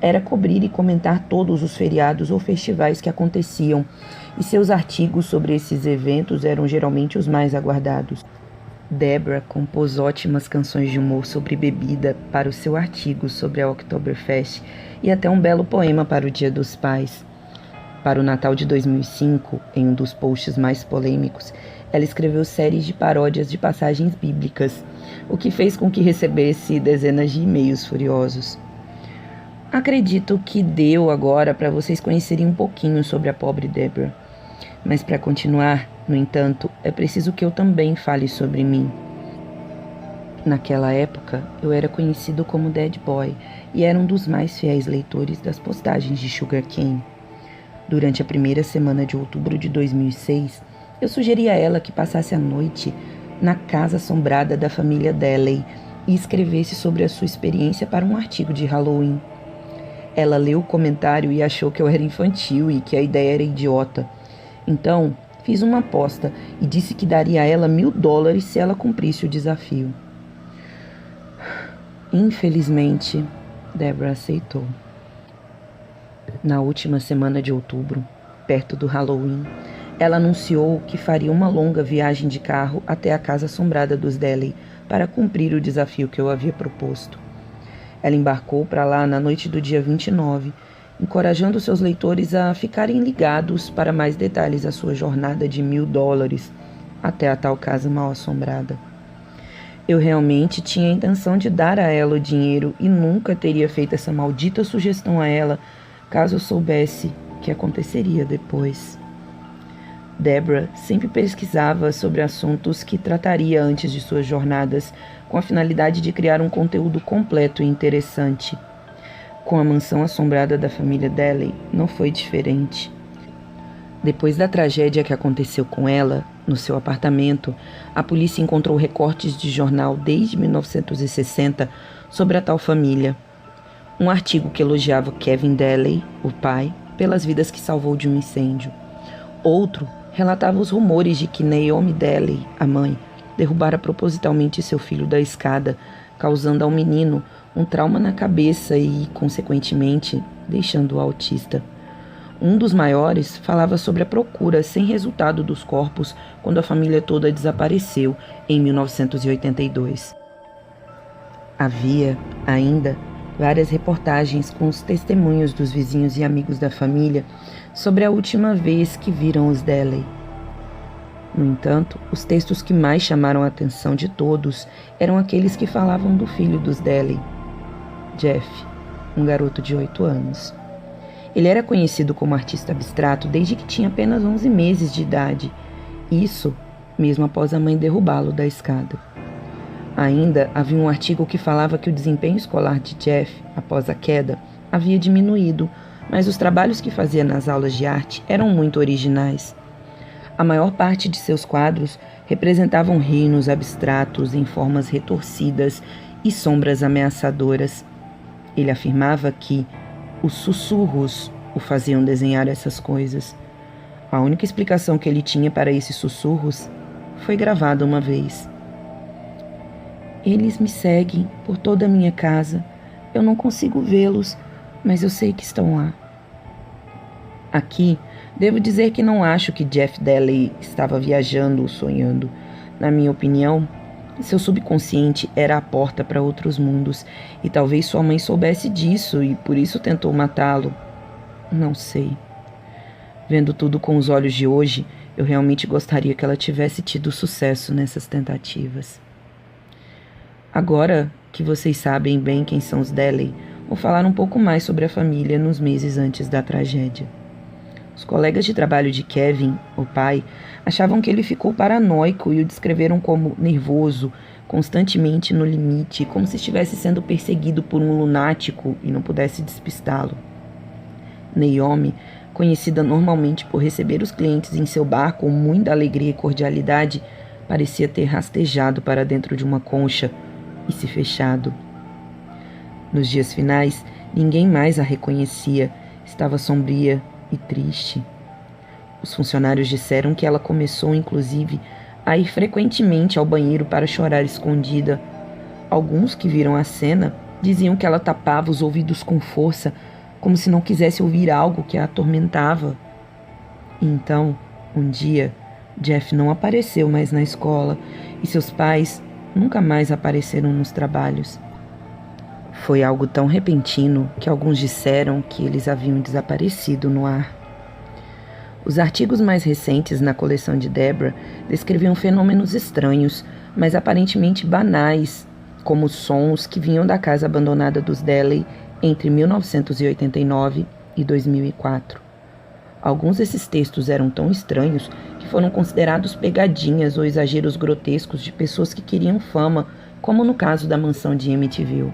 era cobrir e comentar todos os feriados ou festivais que aconteciam, e seus artigos sobre esses eventos eram geralmente os mais aguardados. Deborah compôs ótimas canções de humor sobre bebida para o seu artigo sobre a Oktoberfest e até um belo poema para o Dia dos Pais. Para o Natal de 2005, em um dos posts mais polêmicos, ela escreveu séries de paródias de passagens bíblicas, o que fez com que recebesse dezenas de e-mails furiosos. Acredito que deu agora para vocês conhecerem um pouquinho sobre a pobre Deborah. Mas para continuar, no entanto, é preciso que eu também fale sobre mim. Naquela época, eu era conhecido como Dead Boy e era um dos mais fiéis leitores das postagens de Sugarcane. Durante a primeira semana de outubro de 2006, eu sugeri a ela que passasse a noite na casa assombrada da família Dalley e escrevesse sobre a sua experiência para um artigo de Halloween. Ela leu o comentário e achou que eu era infantil e que a ideia era idiota. Então, fiz uma aposta e disse que daria a ela $1.000 se ela cumprisse o desafio. Infelizmente, Deborah aceitou. Na última semana de outubro, perto do Halloween, ela anunciou que faria uma longa viagem de carro até a casa assombrada dos Dalley para cumprir o desafio que eu havia proposto. Ela embarcou para lá na noite do dia 29, encorajando seus leitores a ficarem ligados para mais detalhes da sua jornada de $1.000 até a tal casa mal assombrada. Eu realmente tinha a intenção de dar a ela o dinheiro e nunca teria feito essa maldita sugestão a ela caso eu soubesse o que aconteceria depois. Deborah sempre pesquisava sobre assuntos que trataria antes de suas jornadas, com a finalidade de criar um conteúdo completo e interessante. Com a mansão assombrada da família Dalley, não foi diferente. Depois da tragédia que aconteceu com ela, no seu apartamento, a polícia encontrou recortes de jornal desde 1960 sobre a tal família. Um artigo que elogiava Kevin Dalley, o pai, pelas vidas que salvou de um incêndio. Outro relatava os rumores de que Naomi Dalley, a mãe, derrubara propositalmente seu filho da escada, causando ao menino um trauma na cabeça e, consequentemente, deixando-o autista. Um dos maiores falava sobre a procura sem resultado dos corpos quando a família toda desapareceu em 1982. Havia, ainda, várias reportagens com os testemunhos dos vizinhos e amigos da família sobre a última vez que viram os Dalley. No entanto, os textos que mais chamaram a atenção de todos eram aqueles que falavam do filho dos Dalley, Jeff, um garoto de 8 anos. Ele era conhecido como artista abstrato desde que tinha apenas 11 meses de idade, isso mesmo após a mãe derrubá-lo da escada. Ainda havia um artigo que falava que o desempenho escolar de Jeff, após a queda, havia diminuído, mas os trabalhos que fazia nas aulas de arte eram muito originais. A maior parte de seus quadros representavam reinos abstratos em formas retorcidas e sombras ameaçadoras. Ele afirmava que os sussurros o faziam desenhar essas coisas. A única explicação que ele tinha para esses sussurros foi gravada uma vez. Eles me seguem por toda a minha casa. Eu não consigo vê-los, mas eu sei que estão lá. Aqui, devo dizer que não acho que Jeff Dalley estava viajando ou sonhando. Na minha opinião, seu subconsciente era a porta para outros mundos, e talvez sua mãe soubesse disso e por isso tentou matá-lo. Não sei. Vendo tudo com os olhos de hoje, eu realmente gostaria que ela tivesse tido sucesso nessas tentativas. Agora que vocês sabem bem quem são os Dalley, vou falar um pouco mais sobre a família nos meses antes da tragédia. Os colegas de trabalho de Kevin, o pai, achavam que ele ficou paranoico e o descreveram como nervoso, constantemente no limite, como se estivesse sendo perseguido por um lunático e não pudesse despistá-lo. Naomi, conhecida normalmente por receber os clientes em seu bar com muita alegria e cordialidade, parecia ter rastejado para dentro de uma concha e se fechado. Nos dias finais, ninguém mais a reconhecia, estava sombria e triste. Os funcionários disseram que ela começou, inclusive, a ir frequentemente ao banheiro para chorar escondida. Alguns que viram a cena diziam que ela tapava os ouvidos com força, como se não quisesse ouvir algo que a atormentava. E então, um dia, Jeff não apareceu mais na escola e seus pais nunca mais apareceram nos trabalhos. Foi algo tão repentino que alguns disseram que eles haviam desaparecido no ar. Os artigos mais recentes na coleção de Deborah descreviam fenômenos estranhos, mas aparentemente banais, como sons que vinham da casa abandonada dos Dalley entre 1989 e 2004. Alguns desses textos eram tão estranhos que foram considerados pegadinhas ou exageros grotescos de pessoas que queriam fama, como no caso da mansão de Amityville.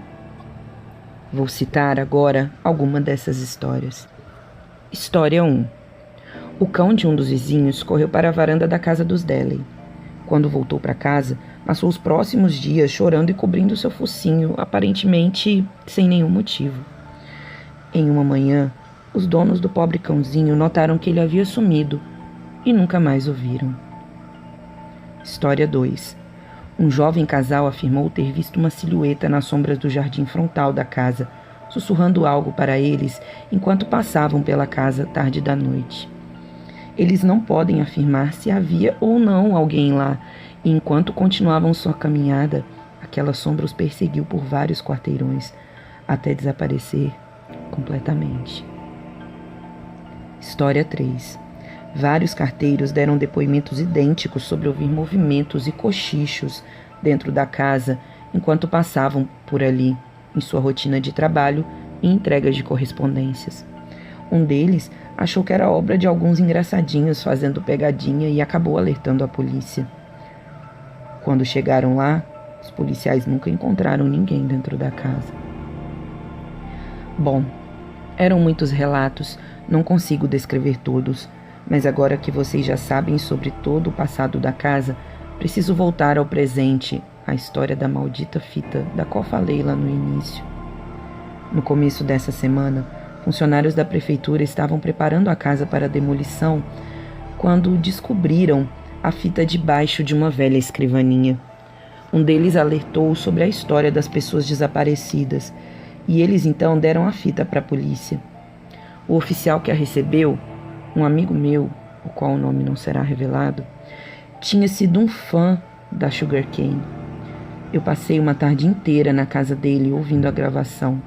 Vou citar agora alguma dessas histórias. História 1. O cão de um dos vizinhos correu para a varanda da casa dos Dalley. Quando voltou para casa, passou os próximos dias chorando e cobrindo seu focinho, aparentemente sem nenhum motivo. Em uma manhã, os donos do pobre cãozinho notaram que ele havia sumido e nunca mais o viram. História 2. Um jovem casal afirmou ter visto uma silhueta nas sombras do jardim frontal da casa, sussurrando algo para eles enquanto passavam pela casa tarde da noite. Eles não podem afirmar se havia ou não alguém lá, e enquanto continuavam sua caminhada, aquela sombra os perseguiu por vários quarteirões, até desaparecer completamente. História 3. Vários carteiros deram depoimentos idênticos sobre ouvir movimentos e cochichos dentro da casa enquanto passavam por ali, em sua rotina de trabalho e entregas de correspondências. Um deles achou que era obra de alguns engraçadinhos fazendo pegadinha e acabou alertando a polícia. Quando chegaram lá, os policiais nunca encontraram ninguém dentro da casa. Bom, eram muitos relatos, não consigo descrever todos, mas agora que vocês já sabem sobre todo o passado da casa, preciso voltar ao presente, à história da maldita fita da qual falei lá no início. No começo dessa semana, funcionários da prefeitura estavam preparando a casa para demolição quando descobriram a fita debaixo de uma velha escrivaninha. Um deles alertou sobre a história das pessoas desaparecidas e eles então deram a fita para a polícia. O oficial que a recebeu, um amigo meu, o qual o nome não será revelado, tinha sido um fã da Sugarcane. Eu passei uma tarde inteira na casa dele ouvindo a gravação.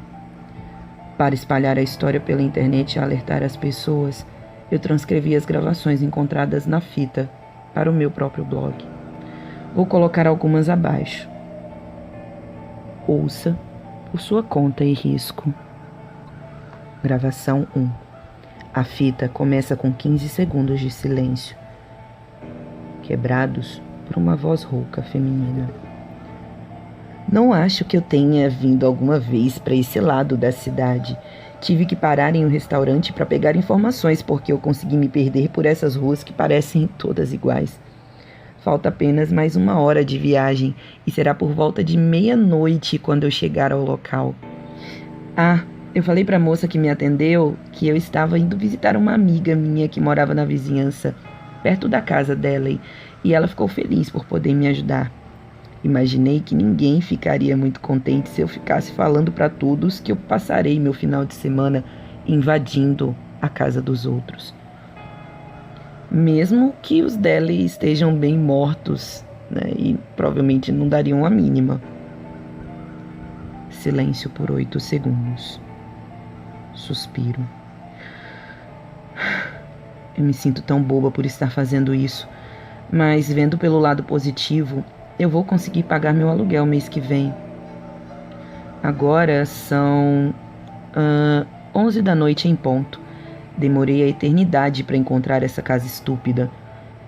Para espalhar a história pela internet e alertar as pessoas, eu transcrevi as gravações encontradas na fita para o meu próprio blog. Vou colocar algumas abaixo. Ouça por sua conta e risco. Gravação 1. A fita começa com 15 segundos de silêncio, quebrados por uma voz rouca feminina. Não acho que eu tenha vindo alguma vez para esse lado da cidade. Tive que parar em um restaurante para pegar informações porque eu consegui me perder por essas ruas que parecem todas iguais. Falta apenas mais 1 hora de viagem e será por volta de meia-noite quando eu chegar ao local. Eu falei para a moça que me atendeu que eu estava indo visitar uma amiga minha que morava na vizinhança, perto da casa dela, e ela ficou feliz por poder me ajudar. Imaginei que ninguém ficaria muito contente se eu ficasse falando para todos que eu passarei meu final de semana invadindo a casa dos outros. Mesmo que os Dele estejam bem mortos, né, e provavelmente não dariam a mínima. Silêncio por 8 segundos. Suspiro. Eu me sinto tão boba por estar fazendo isso, mas vendo pelo lado positivo, eu vou conseguir pagar meu aluguel mês que vem. Agora são 11 da noite em ponto. Demorei a eternidade para encontrar essa casa estúpida.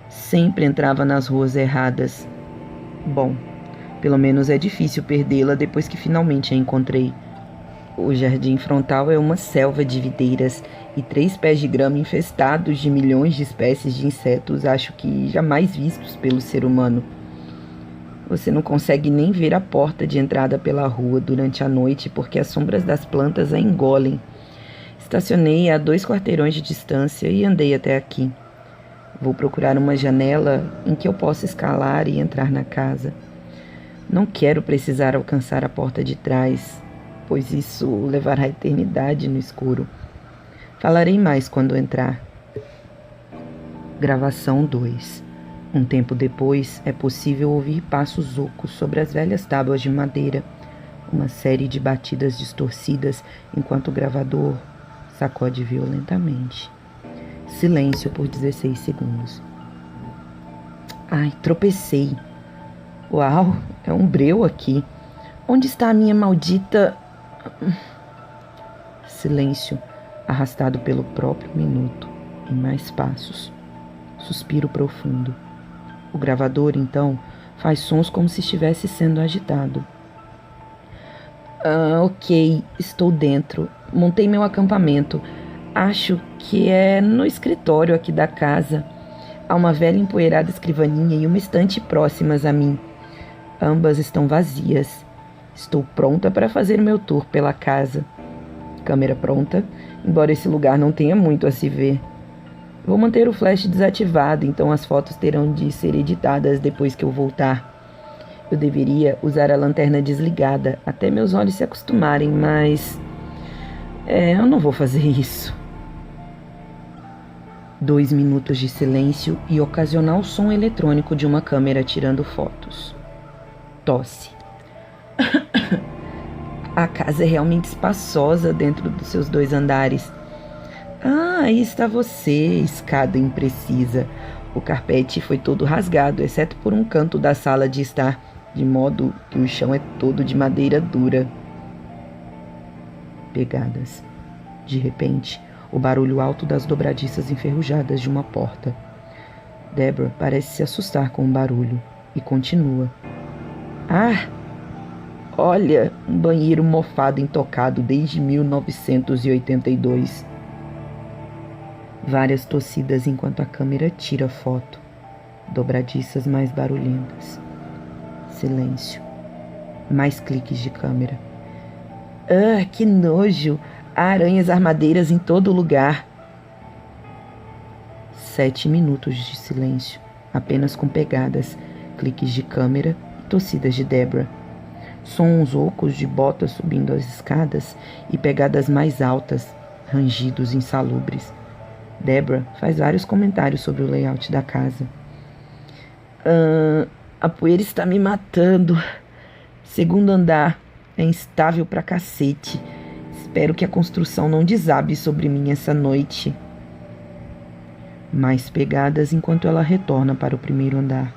Sempre entrava nas ruas erradas. Bom, pelo menos é difícil perdê-la depois que finalmente a encontrei. O jardim frontal é uma selva de videiras e 3 pés de grama infestados de milhões de espécies de insetos, acho que jamais vistos pelo ser humano. Você não consegue nem ver a porta de entrada pela rua durante a noite porque as sombras das plantas a engolem. Estacionei a 2 quarteirões de distância e andei até aqui. Vou procurar uma janela em que eu possa escalar e entrar na casa. Não quero precisar alcançar a porta de trás, pois isso levará a eternidade no escuro. Falarei mais quando entrar. Gravação 2. Um tempo depois, é possível ouvir passos ocos sobre as velhas tábuas de madeira, uma série de batidas distorcidas enquanto o gravador sacode violentamente. Silêncio por 16 segundos. Ai, tropecei. Uau, é um breu aqui. Onde está a minha maldita... Silêncio, arrastado pelo próprio minuto, em mais passos. Suspiro profundo. O gravador, então, faz sons como se estivesse sendo agitado. Ok, estou dentro. Montei meu acampamento. Acho que é no escritório aqui da casa. Há uma velha empoeirada escrivaninha e uma estante próximas a mim. Ambas estão vazias. Estou pronta para fazer meu tour pela casa. Câmera pronta, embora esse lugar não tenha muito a se ver. Vou manter o flash desativado, então as fotos terão de ser editadas depois que eu voltar. Eu deveria usar a lanterna desligada até meus olhos se acostumarem, mas... eu não vou fazer isso. 2 minutos de silêncio e ocasional som eletrônico de uma câmera tirando fotos. Tosse. A casa é realmente espaçosa dentro dos seus 2 andares. Ah, aí está você, escada imprecisa. O carpete foi todo rasgado, exceto por um canto da sala de estar, de modo que o chão é todo de madeira dura. Pegadas. De repente, o barulho alto das dobradiças enferrujadas de uma porta. Deborah parece se assustar com o barulho e continua. Ah! Olha, um banheiro mofado intocado desde 1982. Várias tossidas enquanto a câmera tira foto. Dobradiças mais barulhentas. Silêncio. Mais cliques de câmera. Ah, que nojo! Há aranhas armadeiras em todo lugar. 7 minutos de silêncio, apenas com pegadas, cliques de câmera e tossidas de Deborah. Sons ocos de botas subindo as escadas e pegadas mais altas, rangidos insalubres. Deborah faz vários comentários sobre o layout da casa. A poeira está me matando. 2º andar. É instável pra cacete. Espero que a construção não desabe sobre mim essa noite. Mais pegadas enquanto ela retorna para o 1º andar.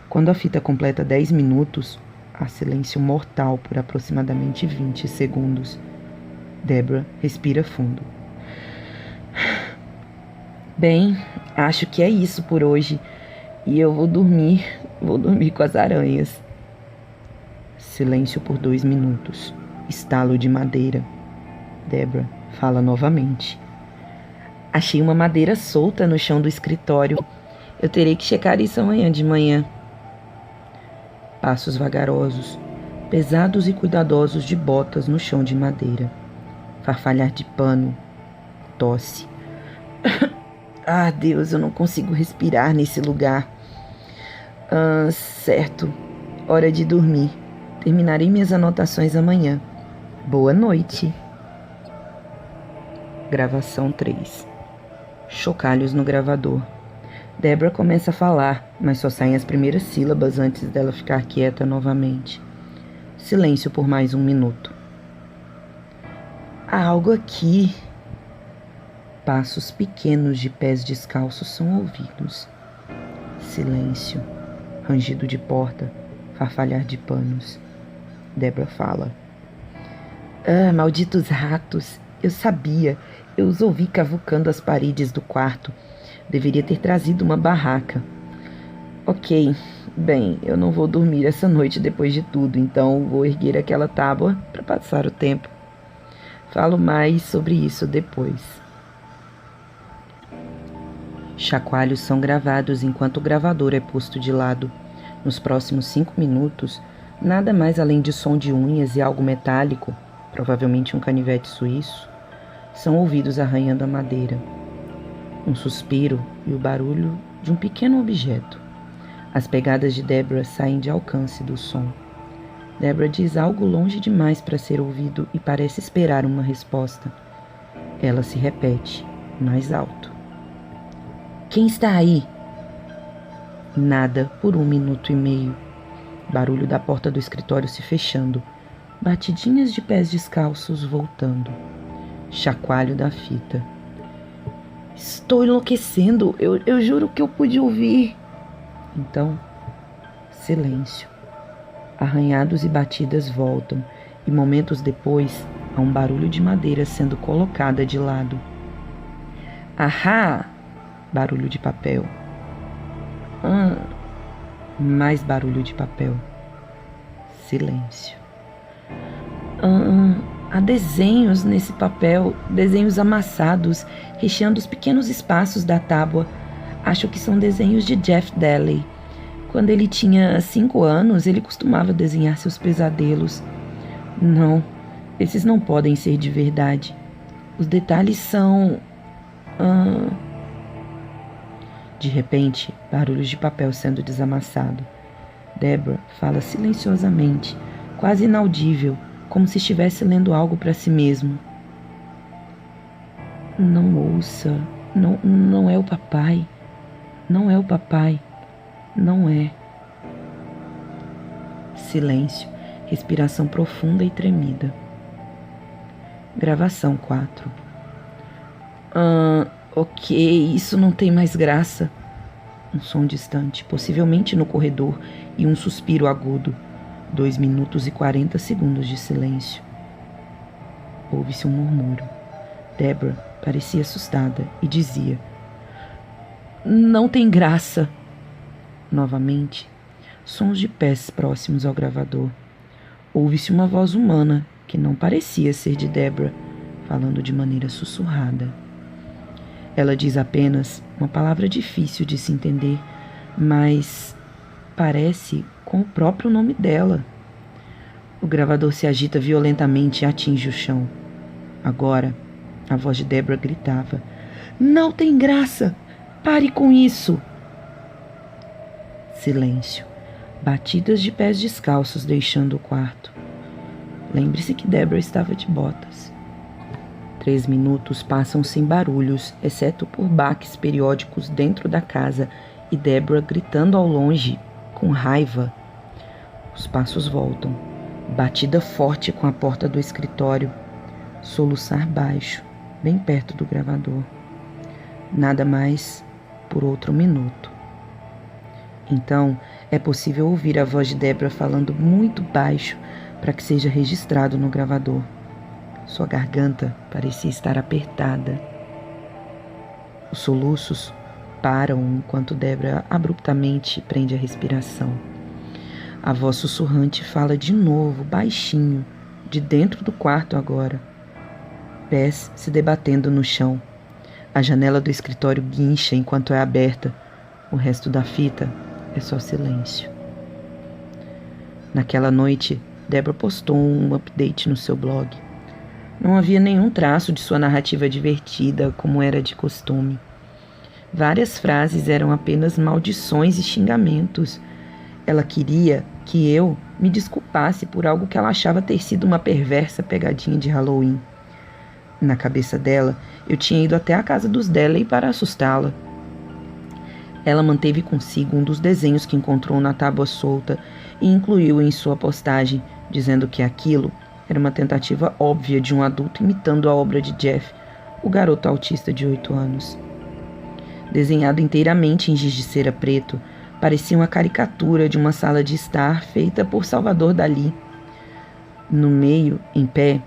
Quando a fita completa 10 minutos, há silêncio mortal por aproximadamente 20 segundos. Deborah respira fundo. Bem, acho que é isso por hoje. E eu vou dormir com as aranhas. Silêncio por 2 minutos. Estalo de madeira. Deborah fala novamente. Achei uma madeira solta no chão do escritório. Eu terei que checar isso amanhã de manhã. Passos vagarosos, pesados e cuidadosos de botas no chão de madeira. Farfalhar de pano. Tosse. Ah, Deus, eu não consigo respirar nesse lugar. Certo. Hora de dormir. Terminarei minhas anotações amanhã. Boa noite. Gravação 3. Chocalhos no gravador. Deborah começa a falar, mas só saem as primeiras sílabas antes dela ficar quieta novamente. Silêncio por mais 1 minuto. Há algo aqui. Passos pequenos de pés descalços são ouvidos. Silêncio. Rangido de porta. Farfalhar de panos. Deborah fala. Ah, malditos ratos. Eu sabia. Eu os ouvi cavucando as paredes do quarto. Deveria ter trazido uma barraca. Ok. Bem, eu não vou dormir essa noite depois de tudo, então vou erguer aquela tábua para passar o tempo. Falo mais sobre isso depois. Chacoalhos são gravados enquanto o gravador é posto de lado. Nos próximos 5 minutos, nada mais além de som de unhas e algo metálico, provavelmente um canivete suíço, são ouvidos arranhando a madeira. Um suspiro e o barulho de um pequeno objeto. As pegadas de Deborah saem de alcance do som. Deborah diz algo longe demais para ser ouvido e parece esperar uma resposta. Ela se repete, mais alto. Quem está aí? Nada por 1 minuto e meio. Barulho da porta do escritório se fechando. Batidinhas de pés descalços voltando. Chacoalho da fita. Estou enlouquecendo. Eu juro que eu pude ouvir. Então, silêncio. Arranhados e batidas voltam. E momentos depois, há um barulho de madeira sendo colocada de lado. Ahá! Barulho de papel. Mais barulho de papel. Silêncio. Há desenhos nesse papel, desenhos amassados, recheando os pequenos espaços da tábua. Acho que são desenhos de Jeff Daly. Quando ele tinha 5 anos, ele costumava desenhar seus pesadelos. Não, esses não podem ser de verdade. Os detalhes são... De repente, barulhos de papel sendo desamassado. Deborah fala silenciosamente, quase inaudível, como se estivesse lendo algo para si mesmo. Não ouça. Não é o papai. Não é o papai. Não é. Silêncio. Respiração profunda e tremida. Gravação 4. Ok, isso não tem mais graça. Um som distante, possivelmente no corredor, e um suspiro agudo. 2 minutos e 40 segundos de silêncio. Ouve-se um murmúrio. Deborah parecia assustada e dizia: Não tem graça. Novamente, sons de pés próximos ao gravador. Ouve-se uma voz humana, que não parecia ser de Deborah, falando de maneira sussurrada. Ela diz apenas uma palavra difícil de se entender, mas parece com o próprio nome dela. O gravador se agita violentamente e atinge o chão. Agora, a voz de Deborah gritava: Não tem graça! Pare com isso! Silêncio. Batidas de pés descalços deixando o quarto. Lembre-se que Deborah estava de botas. 3 minutos passam sem barulhos, exceto por baques periódicos dentro da casa e Deborah gritando ao longe, com raiva. Os passos voltam. Batida forte com a porta do escritório. Soluçar baixo, bem perto do gravador. Nada mais por outro minuto. Então, é possível ouvir a voz de Deborah falando muito baixo para que seja registrado no gravador. Sua garganta parecia estar apertada. Os soluços param enquanto Deborah abruptamente prende a respiração. A voz sussurrante fala de novo, baixinho, de dentro do quarto agora. Pés se debatendo no chão. A janela do escritório guincha enquanto é aberta. O resto da fita é só silêncio. Naquela noite, Deborah postou um update no seu blog. Não havia nenhum traço de sua narrativa divertida, como era de costume. Várias frases eram apenas maldições e xingamentos. Ela queria que eu me desculpasse por algo que ela achava ter sido uma perversa pegadinha de Halloween. Na cabeça dela, eu tinha ido até a casa dos Dalley para assustá-la. Ela manteve consigo um dos desenhos que encontrou na tábua solta e incluiu em sua postagem, dizendo que aquilo era uma tentativa óbvia de um adulto imitando a obra de Jeff, o garoto autista de 8 anos. Desenhado inteiramente em giz de cera preto, parecia uma caricatura de uma sala de estar feita por Salvador Dalí. No meio, em pé,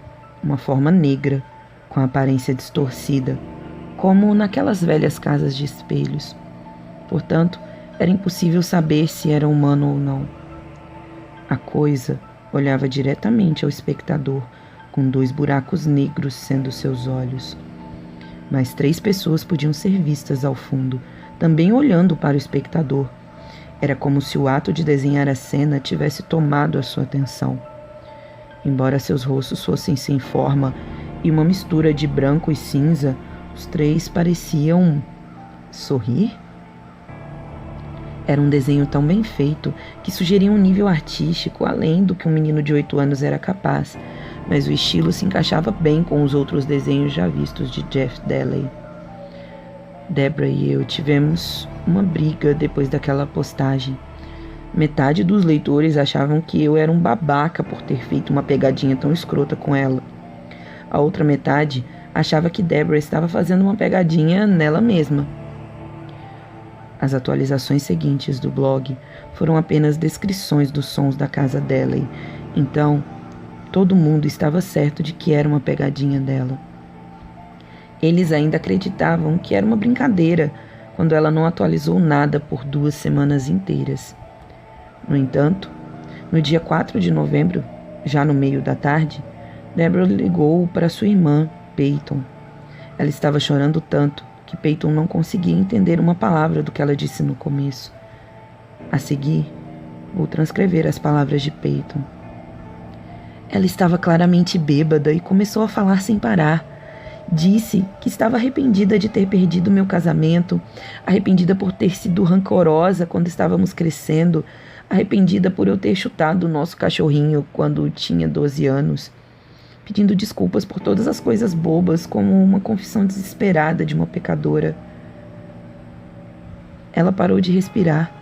uma forma negra, com aparência distorcida, como naquelas velhas casas de espelhos. Portanto, era impossível saber se era humano ou não. A coisa olhava diretamente ao espectador, com 2 buracos negros sendo seus olhos. Mas 3 pessoas podiam ser vistas ao fundo, também olhando para o espectador. Era como se o ato de desenhar a cena tivesse tomado a sua atenção. Embora seus rostos fossem sem forma e uma mistura de branco e cinza, os 3 pareciam sorrir. Era um desenho tão bem feito que sugeria um nível artístico além do que um menino de 8 anos era capaz, mas o estilo se encaixava bem com os outros desenhos já vistos de Jeff Dalley. Debra e eu tivemos uma briga depois daquela postagem. Metade dos leitores achavam que eu era um babaca por ter feito uma pegadinha tão escrota com ela. A outra metade achava que Debra estava fazendo uma pegadinha nela mesma. As atualizações seguintes do blog foram apenas descrições dos sons da casa Dalley, então todo mundo estava certo de que era uma pegadinha dela. Eles ainda acreditavam que era uma brincadeira quando ela não atualizou nada por 2 semanas inteiras. No entanto, no dia 4 de novembro, já no meio da tarde, Debra ligou para sua irmã, Peyton. Ela estava chorando tanto que Peyton não conseguia entender uma palavra do que ela disse no começo. A seguir, vou transcrever as palavras de Peyton. Ela estava claramente bêbada e começou a falar sem parar. Disse que estava arrependida de ter perdido meu casamento, arrependida por ter sido rancorosa quando estávamos crescendo, arrependida por eu ter chutado o nosso cachorrinho quando tinha 12 anos, pedindo desculpas por todas as coisas bobas, como uma confissão desesperada de uma pecadora. Ela parou de respirar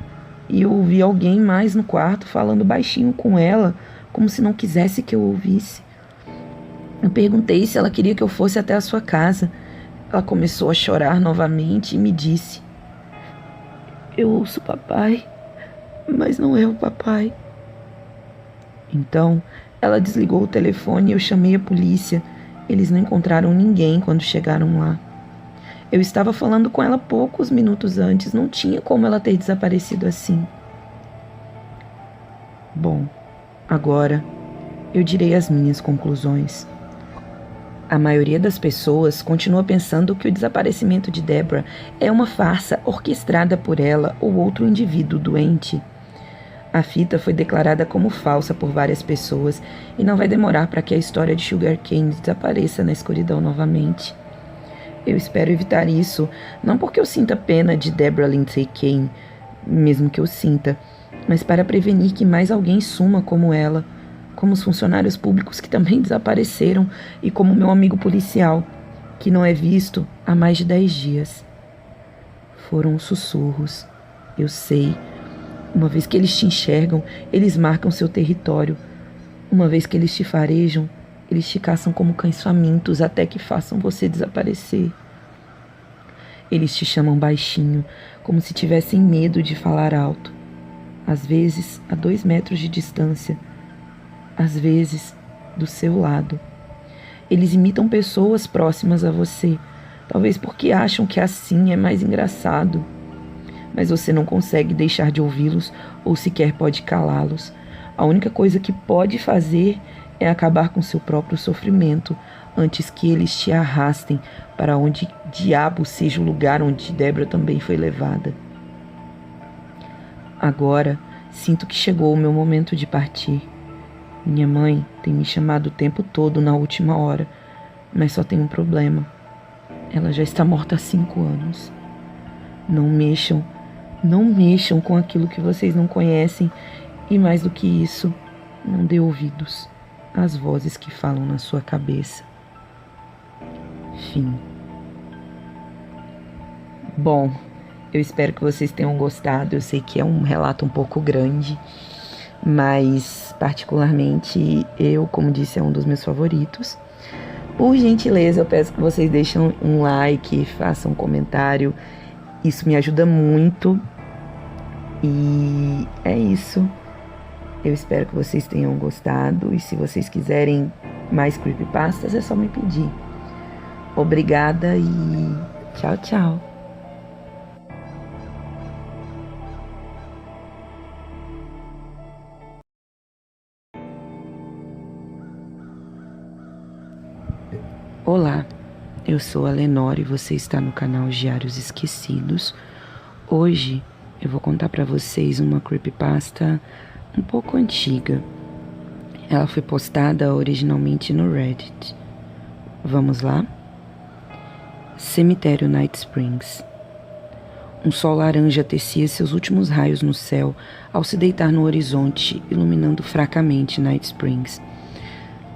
e eu ouvi alguém mais no quarto falando baixinho com ela, como se não quisesse que eu ouvisse. Eu perguntei se ela queria que eu fosse até a sua casa. Ela começou a chorar novamente e me disse: "Eu ouço papai, mas não é o papai." Então, ela desligou o telefone e eu chamei a polícia. Eles não encontraram ninguém quando chegaram lá. Eu estava falando com ela poucos minutos antes. Não tinha como ela ter desaparecido assim. Bom, agora eu direi as minhas conclusões. A maioria das pessoas continua pensando que o desaparecimento de Debra é uma farsa orquestrada por ela ou outro indivíduo doente. A fita foi declarada como falsa por várias pessoas e não vai demorar para que a história de Sugar Cane desapareça na escuridão novamente. Eu espero evitar isso, não porque eu sinta pena de Debra Lindsay Kane, mesmo que eu sinta, mas para prevenir que mais alguém suma como ela, como os funcionários públicos que também desapareceram e como meu amigo policial, que não é visto há mais de 10 dias. Foram os sussurros, eu sei. Uma vez que eles te enxergam, eles marcam seu território. Uma vez que eles te farejam, eles te caçam como cães famintos até que façam você desaparecer. Eles te chamam baixinho, como se tivessem medo de falar alto. Às vezes, a 2 metros de distância. Às vezes, do seu lado. Eles imitam pessoas próximas a você, talvez porque acham que assim é mais engraçado. Mas você não consegue deixar de ouvi-los ou sequer pode calá-los. A única coisa que pode fazer é acabar com seu próprio sofrimento antes que eles te arrastem para onde diabo seja o lugar onde Debra também foi levada. Agora, sinto que chegou o meu momento de partir. Minha mãe tem me chamado o tempo todo na última hora, mas só tem um problema. Ela já está morta há 5 anos. Não mexam com aquilo que vocês não conhecem. E mais do que isso, não dê ouvidos às vozes que falam na sua cabeça. Fim. Bom, eu espero que vocês tenham gostado. Eu sei que é um relato um pouco grande, mas particularmente eu, como disse, é um dos meus favoritos. Por gentileza, eu peço que vocês deixem um like, façam um comentário. Isso me ajuda muito. E é isso. Eu espero que vocês tenham gostado. E se vocês quiserem mais creepypastas, é só me pedir. Obrigada e tchau, tchau. Olá, eu sou a Lenore e você está no canal Diários Esquecidos. Hoje eu vou contar para vocês uma creepypasta um pouco antiga. Ela foi postada originalmente no Reddit. Vamos lá? Cemitério Night Springs. Um sol laranja tecia seus últimos raios no céu ao se deitar no horizonte, iluminando fracamente Night Springs.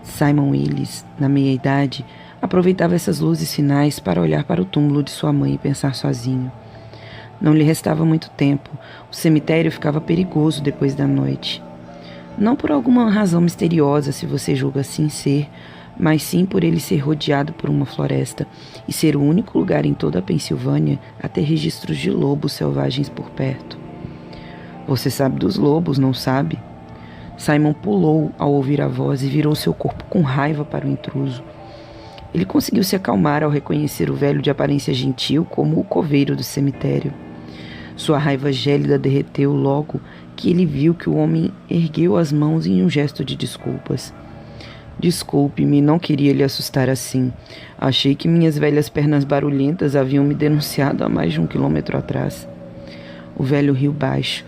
Simon Willis, na meia-idade, aproveitava essas luzes finais para olhar para o túmulo de sua mãe e pensar sozinho. Não lhe restava muito tempo. O cemitério ficava perigoso depois da noite. Não por alguma razão misteriosa, se você julga assim ser, mas sim por ele ser rodeado por uma floresta e ser o único lugar em toda a Pensilvânia a ter registros de lobos selvagens por perto. Você sabe dos lobos, não sabe? Simon pulou ao ouvir a voz e virou seu corpo com raiva para o intruso. Ele conseguiu se acalmar ao reconhecer o velho de aparência gentil como o coveiro do cemitério. Sua raiva gélida derreteu logo que ele viu que o homem ergueu as mãos em um gesto de desculpas. Desculpe-me, não queria lhe assustar assim. Achei que minhas velhas pernas barulhentas haviam me denunciado há mais de 1 quilômetro atrás. O velho riu baixo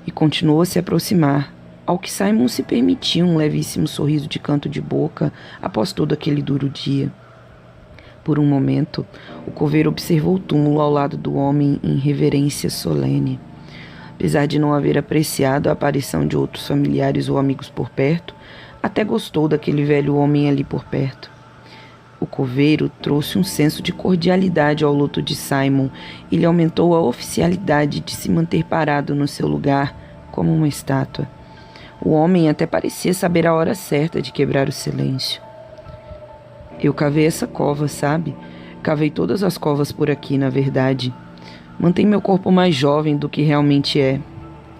e continuou a se aproximar, ao que Simon se permitiu um levíssimo sorriso de canto de boca após todo aquele duro dia. Por um momento, o coveiro observou o túmulo ao lado do homem em reverência solene. Apesar de não haver apreciado a aparição de outros familiares ou amigos por perto, até gostou daquele velho homem ali por perto. O coveiro trouxe um senso de cordialidade ao luto de Simon e lhe aumentou a oficialidade de se manter parado no seu lugar, como uma estátua. O homem até parecia saber a hora certa de quebrar o silêncio. Eu cavei essa cova, sabe? Cavei todas as covas por aqui, na verdade. Mantém meu corpo mais jovem do que realmente é,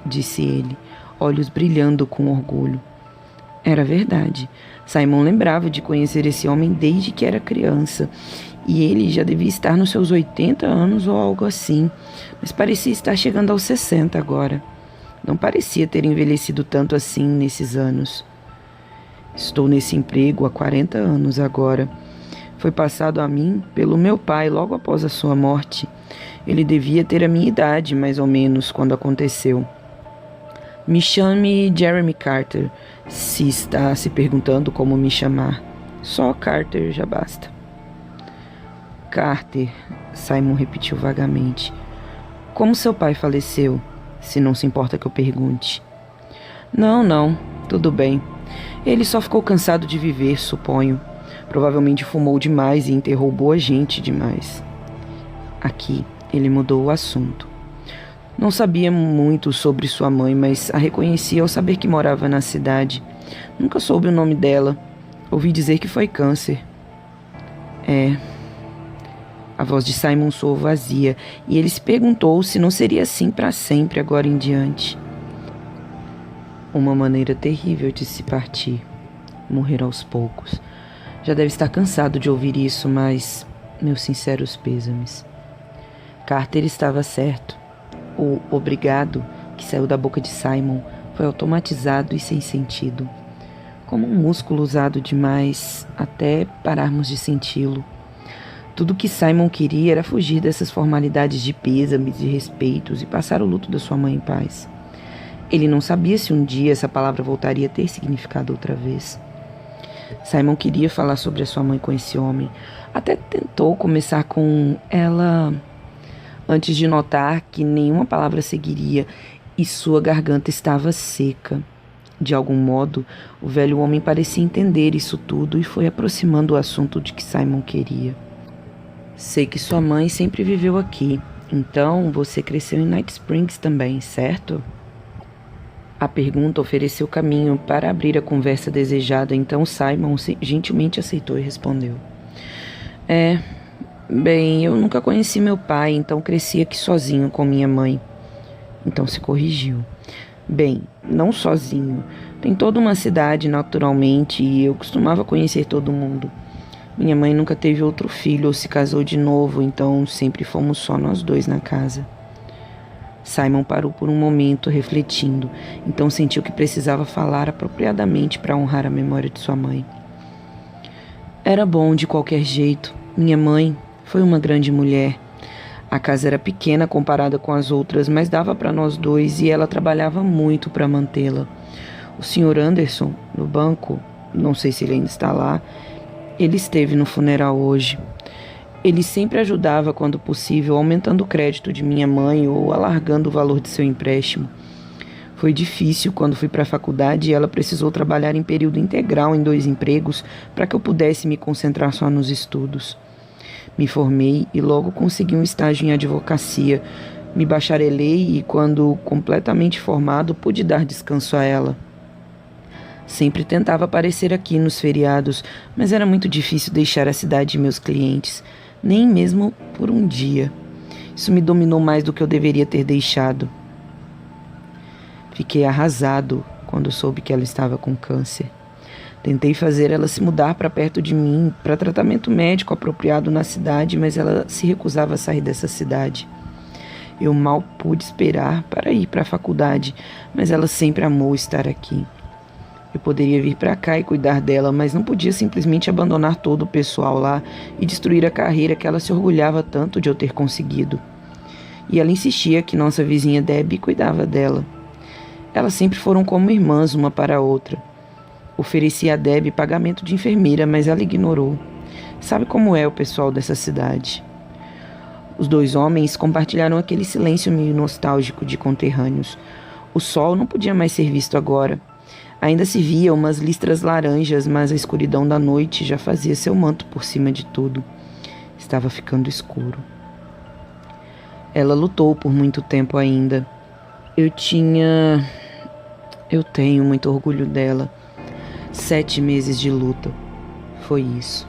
disse ele, olhos brilhando com orgulho. Era verdade. Simon lembrava de conhecer esse homem desde que era criança, e ele já devia estar nos seus 80 anos ou algo assim, mas parecia estar chegando aos 60 agora. Não parecia ter envelhecido tanto assim nesses anos. Estou nesse emprego há 40 anos agora. Foi passado a mim pelo meu pai logo após a sua morte. Ele devia ter a minha idade, mais ou menos, quando aconteceu. Me chame Jeremy Carter, se está se perguntando como me chamar. Só Carter já basta. Carter, Simon repetiu vagamente. Como seu pai faleceu, se não se importa que eu pergunte? Não, tudo bem. Ele só ficou cansado de viver, suponho. Provavelmente fumou demais e enterrou boa gente demais. Aqui, ele mudou o assunto. Não sabia muito sobre sua mãe, mas a reconhecia ao saber que morava na cidade. Nunca soube o nome dela. Ouvi dizer que foi câncer. A voz de Simon soou vazia, e ele se perguntou se não seria assim para sempre agora em diante. Uma maneira terrível de se partir, morrer aos poucos. Já deve estar cansado de ouvir isso, mas meus sinceros pêsames. Carter estava certo. O obrigado que saiu da boca de Simon foi automatizado e sem sentido, como um músculo usado demais até pararmos de senti-lo. Tudo que Simon queria era fugir dessas formalidades de pêsames e respeitos e passar o luto da sua mãe em paz. Ele não sabia se um dia essa palavra voltaria a ter significado outra vez. Simon queria falar sobre a sua mãe com esse homem. Até tentou começar com ela, antes de notar que nenhuma palavra seguiria e sua garganta estava seca. De algum modo, o velho homem parecia entender isso tudo e foi aproximando o assunto de que Simon queria. Sei que sua mãe sempre viveu aqui, então você cresceu em Night Springs também, certo? A pergunta ofereceu caminho para abrir a conversa desejada, então Simon gentilmente aceitou e respondeu. Bem, eu nunca conheci meu pai, então cresci aqui sozinho com minha mãe. Então se corrigiu. Bem, não sozinho. Tem toda uma cidade, naturalmente, e eu costumava conhecer todo mundo. Minha mãe nunca teve outro filho ou se casou de novo, então sempre fomos só nós dois na casa. Simon parou por um momento, refletindo, então sentiu que precisava falar apropriadamente para honrar a memória de sua mãe. Era bom de qualquer jeito. Minha mãe foi uma grande mulher. A casa era pequena comparada com as outras, mas dava para nós dois e ela trabalhava muito para mantê-la. O Sr. Anderson, no banco, não sei se ele ainda está lá, ele esteve no funeral hoje. Ele sempre ajudava quando possível, aumentando o crédito de minha mãe ou alargando o valor de seu empréstimo. Foi difícil quando fui para a faculdade e ela precisou trabalhar em período integral em 2 empregos para que eu pudesse me concentrar só nos estudos. Me formei e logo consegui um estágio em advocacia. Me bacharelei e, quando completamente formado, pude dar descanso a ela. Sempre tentava aparecer aqui nos feriados, mas era muito difícil deixar a cidade de meus clientes, nem mesmo por um dia. Isso me dominou mais do que eu deveria ter deixado. Fiquei arrasado quando soube que ela estava com câncer. Tentei fazer ela se mudar para perto de mim, para tratamento médico apropriado na cidade, mas ela se recusava a sair dessa cidade. Eu mal pude esperar para ir para a faculdade, mas ela sempre amou estar aqui. Eu poderia vir para cá e cuidar dela, mas não podia simplesmente abandonar todo o pessoal lá e destruir a carreira que ela se orgulhava tanto de eu ter conseguido. E ela insistia que nossa vizinha Debbie cuidava dela. Elas sempre foram como irmãs uma para a outra. Ofereci a Debbie pagamento de enfermeira, mas ela ignorou. Sabe como é o pessoal dessa cidade? Os 2 homens compartilharam aquele silêncio meio nostálgico de conterrâneos. O sol não podia mais ser visto agora. Ainda se via umas listras laranjas, mas a escuridão da noite já fazia seu manto por cima de tudo. Estava ficando escuro. Ela lutou por muito tempo ainda. Eu tenho muito orgulho dela. 7 meses de luta. Foi isso.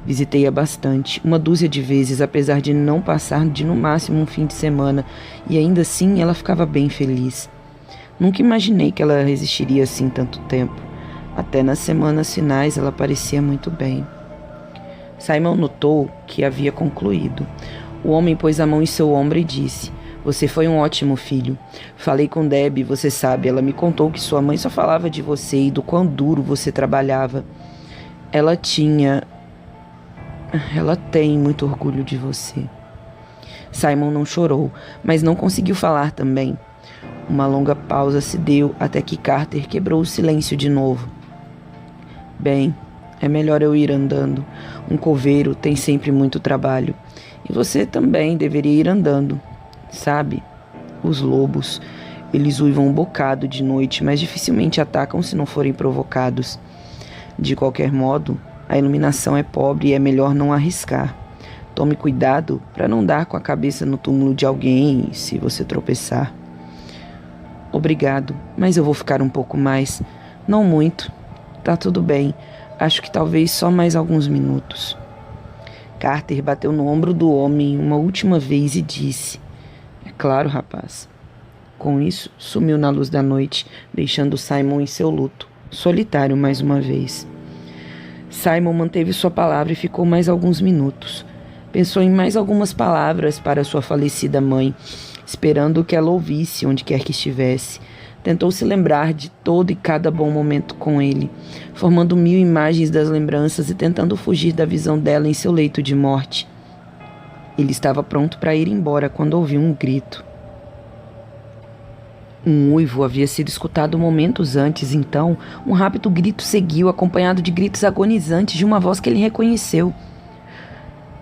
Visitei-a bastante, 1 dúzia de vezes, apesar de não passar de no máximo um fim de semana, e ainda assim ela ficava bem feliz. Nunca imaginei que ela resistiria assim tanto tempo. Até nas semanas finais ela parecia muito bem. Simon notou que havia concluído. O homem pôs a mão em seu ombro e disse: "Você foi um ótimo filho. Falei com Debbie, você sabe, ela me contou que sua mãe só falava de você e do quão duro você trabalhava. Ela tem muito orgulho de você." Simon não chorou, mas não conseguiu falar também. Uma longa pausa se deu até que Carter quebrou o silêncio de novo. "Bem, é melhor eu ir andando. Um coveiro tem sempre muito trabalho. E você também deveria ir andando. Sabe, os lobos, eles uivam um bocado de noite, mas dificilmente atacam se não forem provocados. De qualquer modo, a iluminação é pobre e é melhor não arriscar. Tome cuidado para não dar com a cabeça no túmulo de alguém se você tropeçar." "Obrigado, mas eu vou ficar um pouco mais. Não muito. Tá tudo bem. Acho que talvez só mais alguns minutos." Carter bateu no ombro do homem uma última vez e disse: "É claro, rapaz." Com isso, sumiu na luz da noite, deixando Simon em seu luto, solitário mais uma vez. Simon manteve sua palavra e ficou mais alguns minutos. Pensou em mais algumas palavras para sua falecida mãe, esperando que ela ouvisse onde quer que estivesse. Tentou se lembrar de todo e cada bom momento com ele, formando 1000 imagens das lembranças e tentando fugir da visão dela em seu leito de morte. Ele estava pronto para ir embora quando ouviu um grito. Um uivo havia sido escutado momentos antes, então um rápido grito seguiu, acompanhado de gritos agonizantes de uma voz que ele reconheceu.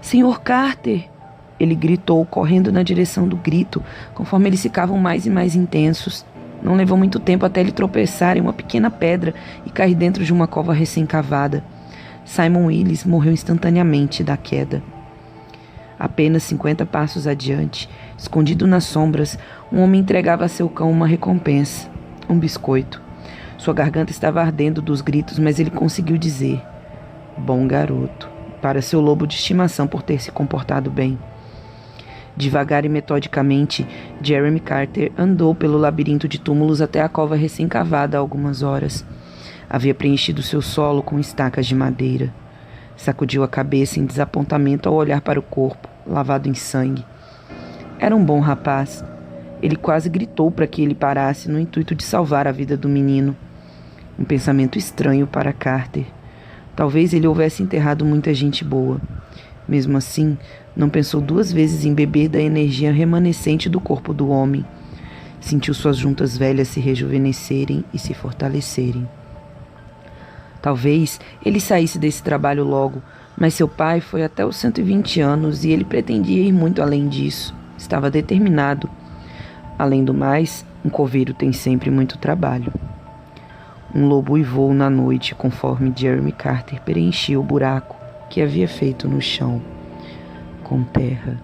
"Senhor Carter!" Ele gritou, correndo na direção do grito, conforme eles ficavam mais e mais intensos. Não levou muito tempo até ele tropeçar em uma pequena pedra e cair dentro de uma cova recém-cavada. Simon Willis morreu instantaneamente da queda. Apenas 50 passos adiante, escondido nas sombras, um homem entregava a seu cão uma recompensa, um biscoito. Sua garganta estava ardendo dos gritos, mas ele conseguiu dizer: "Bom garoto", para seu lobo de estimação por ter se comportado bem. Devagar e metodicamente, Jeremy Carter andou pelo labirinto de túmulos até a cova recém-cavada há algumas horas. Havia preenchido seu solo com estacas de madeira. Sacudiu a cabeça em desapontamento ao olhar para o corpo, lavado em sangue. Era um bom rapaz. Ele quase gritou para que ele parasse no intuito de salvar a vida do menino. Um pensamento estranho para Carter. Talvez ele houvesse enterrado muita gente boa. Mesmo assim, não pensou duas vezes em beber da energia remanescente do corpo do homem. Sentiu suas juntas velhas se rejuvenescerem e se fortalecerem. Talvez ele saísse desse trabalho logo, mas seu pai foi até os 120 anos e ele pretendia ir muito além disso. Estava determinado. Além do mais, um coveiro tem sempre muito trabalho. Um lobo uivou na noite conforme Jeremy Carter preenchia o buraco que havia feito no chão com terra.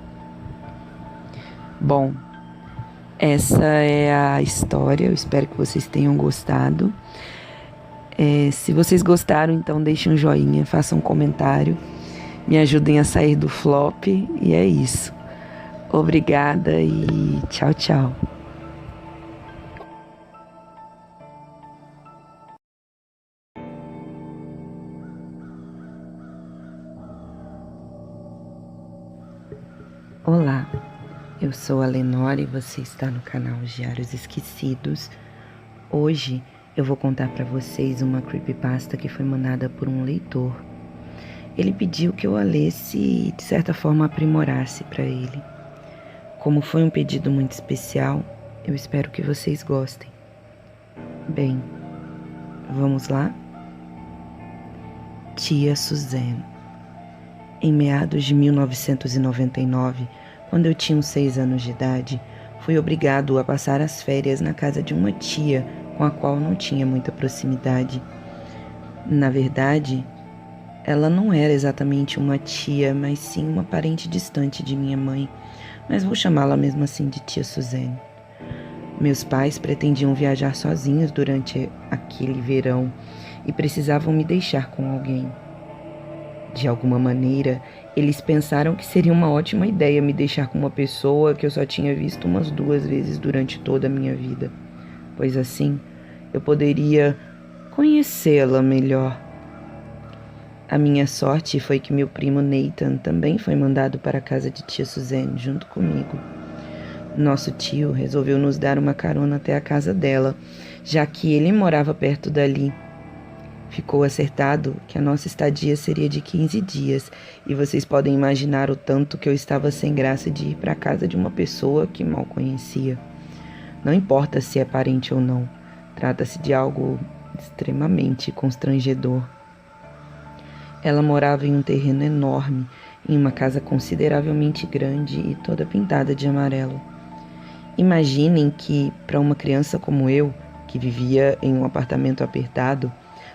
Bom, essa é a história. Eu espero que vocês tenham gostado. Se vocês gostaram, então deixem um joinha, façam um comentário, me ajudem a sair do flop, e é isso. Obrigada e tchau, tchau. Olá, eu sou a Lenore e você está no canal Diários Esquecidos. Hoje eu vou contar para vocês uma creepypasta que foi mandada por um leitor. Ele pediu que eu a lesse e, de certa forma, aprimorasse para ele. Como foi um pedido muito especial, eu espero que vocês gostem. Bem, vamos lá? Tia Suzanne. Em meados de 1999, quando eu tinha uns 6 anos de idade, fui obrigado a passar as férias na casa de uma tia com a qual não tinha muita proximidade. Na verdade, ela não era exatamente uma tia, mas sim uma parente distante de minha mãe, mas vou chamá-la mesmo assim de tia Suzanne. Meus pais pretendiam viajar sozinhos durante aquele verão e precisavam me deixar com alguém. De alguma maneira, eles pensaram que seria uma ótima ideia me deixar com uma pessoa que eu só tinha visto umas 2 vezes durante toda a minha vida, pois assim eu poderia conhecê-la melhor. A minha sorte foi que meu primo Nathan também foi mandado para a casa de tia Suzanne junto comigo. Nosso tio resolveu nos dar uma carona até a casa dela, já que ele morava perto dali. Ficou acertado que a nossa estadia seria de 15 dias, e vocês podem imaginar o tanto que eu estava sem graça de ir para a casa de uma pessoa que mal conhecia. Não importa se é parente ou não, trata-se de algo extremamente constrangedor. Ela morava em um terreno enorme, em uma casa consideravelmente grande e toda pintada de amarelo. Imaginem que, para uma criança como eu, que vivia em um apartamento apertado,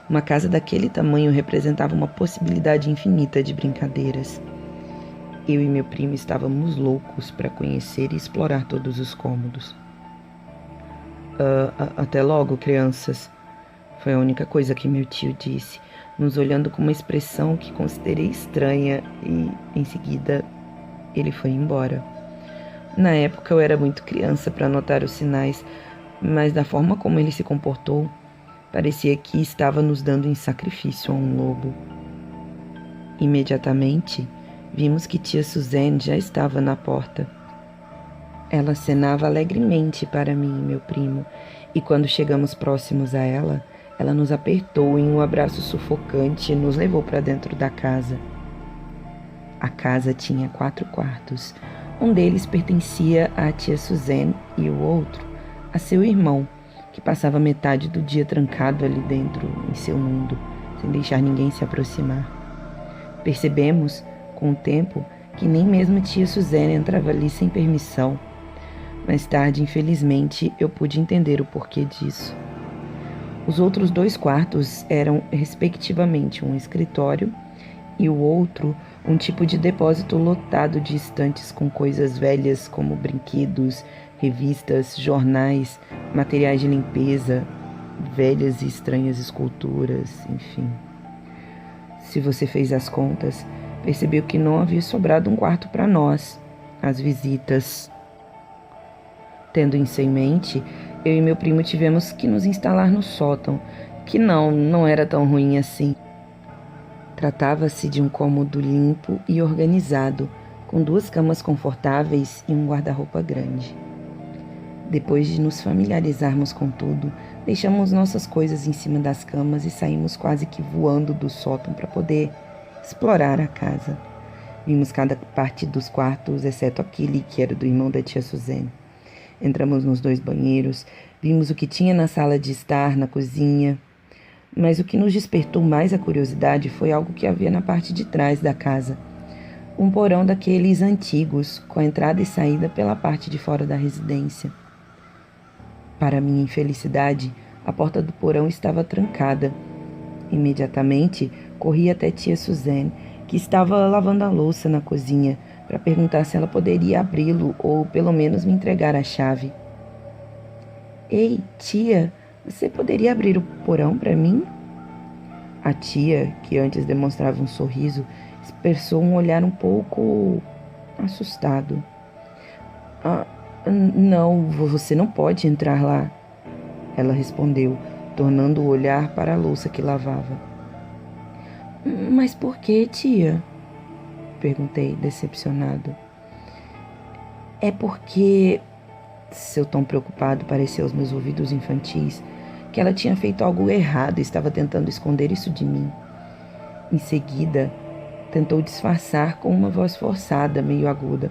uma casa daquele tamanho representava uma possibilidade infinita de brincadeiras. Eu e meu primo estávamos loucos para conhecer e explorar todos os cômodos. Até logo, crianças, foi a única coisa que meu tio disse, nos olhando com uma expressão que considerei estranha, e, em seguida, ele foi embora. Na época eu era muito criança para notar os sinais, mas da forma como ele se comportou, parecia que estava nos dando em sacrifício a um lobo. Imediatamente, vimos que tia Suzanne já estava na porta. Ela acenava alegremente para mim e meu primo, e quando chegamos próximos a ela, ela nos apertou em um abraço sufocante e nos levou para dentro da casa. A casa tinha 4 quartos. Um deles pertencia à tia Suzanne e o outro a seu irmão, que passava metade do dia trancado ali dentro em seu mundo, sem deixar ninguém se aproximar. Percebemos, com o tempo, que nem mesmo tia Suzane entrava ali sem permissão. Mais tarde, infelizmente, eu pude entender o porquê disso. Os outros 2 quartos eram, respectivamente, um escritório e o outro um tipo de depósito lotado de estantes com coisas velhas como brinquedos, revistas, jornais, materiais de limpeza, velhas e estranhas esculturas, enfim. Se você fez as contas, percebeu que não havia sobrado um quarto para nós, as visitas. Tendo isso em mente, eu e meu primo tivemos que nos instalar no sótão, que não era tão ruim assim. Tratava-se de um cômodo limpo e organizado, com 2 camas confortáveis e um guarda-roupa grande. Depois de nos familiarizarmos com tudo, deixamos nossas coisas em cima das camas e saímos quase que voando do sótão para poder explorar a casa. Vimos cada parte dos quartos, exceto aquele que era do irmão da tia Suzane. Entramos nos 2 banheiros, vimos o que tinha na sala de estar, na cozinha. Mas o que nos despertou mais a curiosidade foi algo que havia na parte de trás da casa. Um porão daqueles antigos, com a entrada e saída pela parte de fora da residência. Para minha infelicidade, a porta do porão estava trancada. Imediatamente, corri até tia Suzane, que estava lavando a louça na cozinha, para perguntar se ela poderia abri-lo ou pelo menos me entregar a chave. Ei, tia, você poderia abrir o porão para mim? A tia, que antes demonstrava um sorriso, expressou um olhar um pouco assustado. Não, você não pode entrar lá, ela respondeu, tornando o olhar para a louça que lavava. Mas por que, tia? Perguntei, decepcionado. É porque, seu tom preocupado pareceu aos meus ouvidos infantis, que ela tinha feito algo errado e estava tentando esconder isso de mim. Em seguida, tentou disfarçar com uma voz forçada, meio aguda.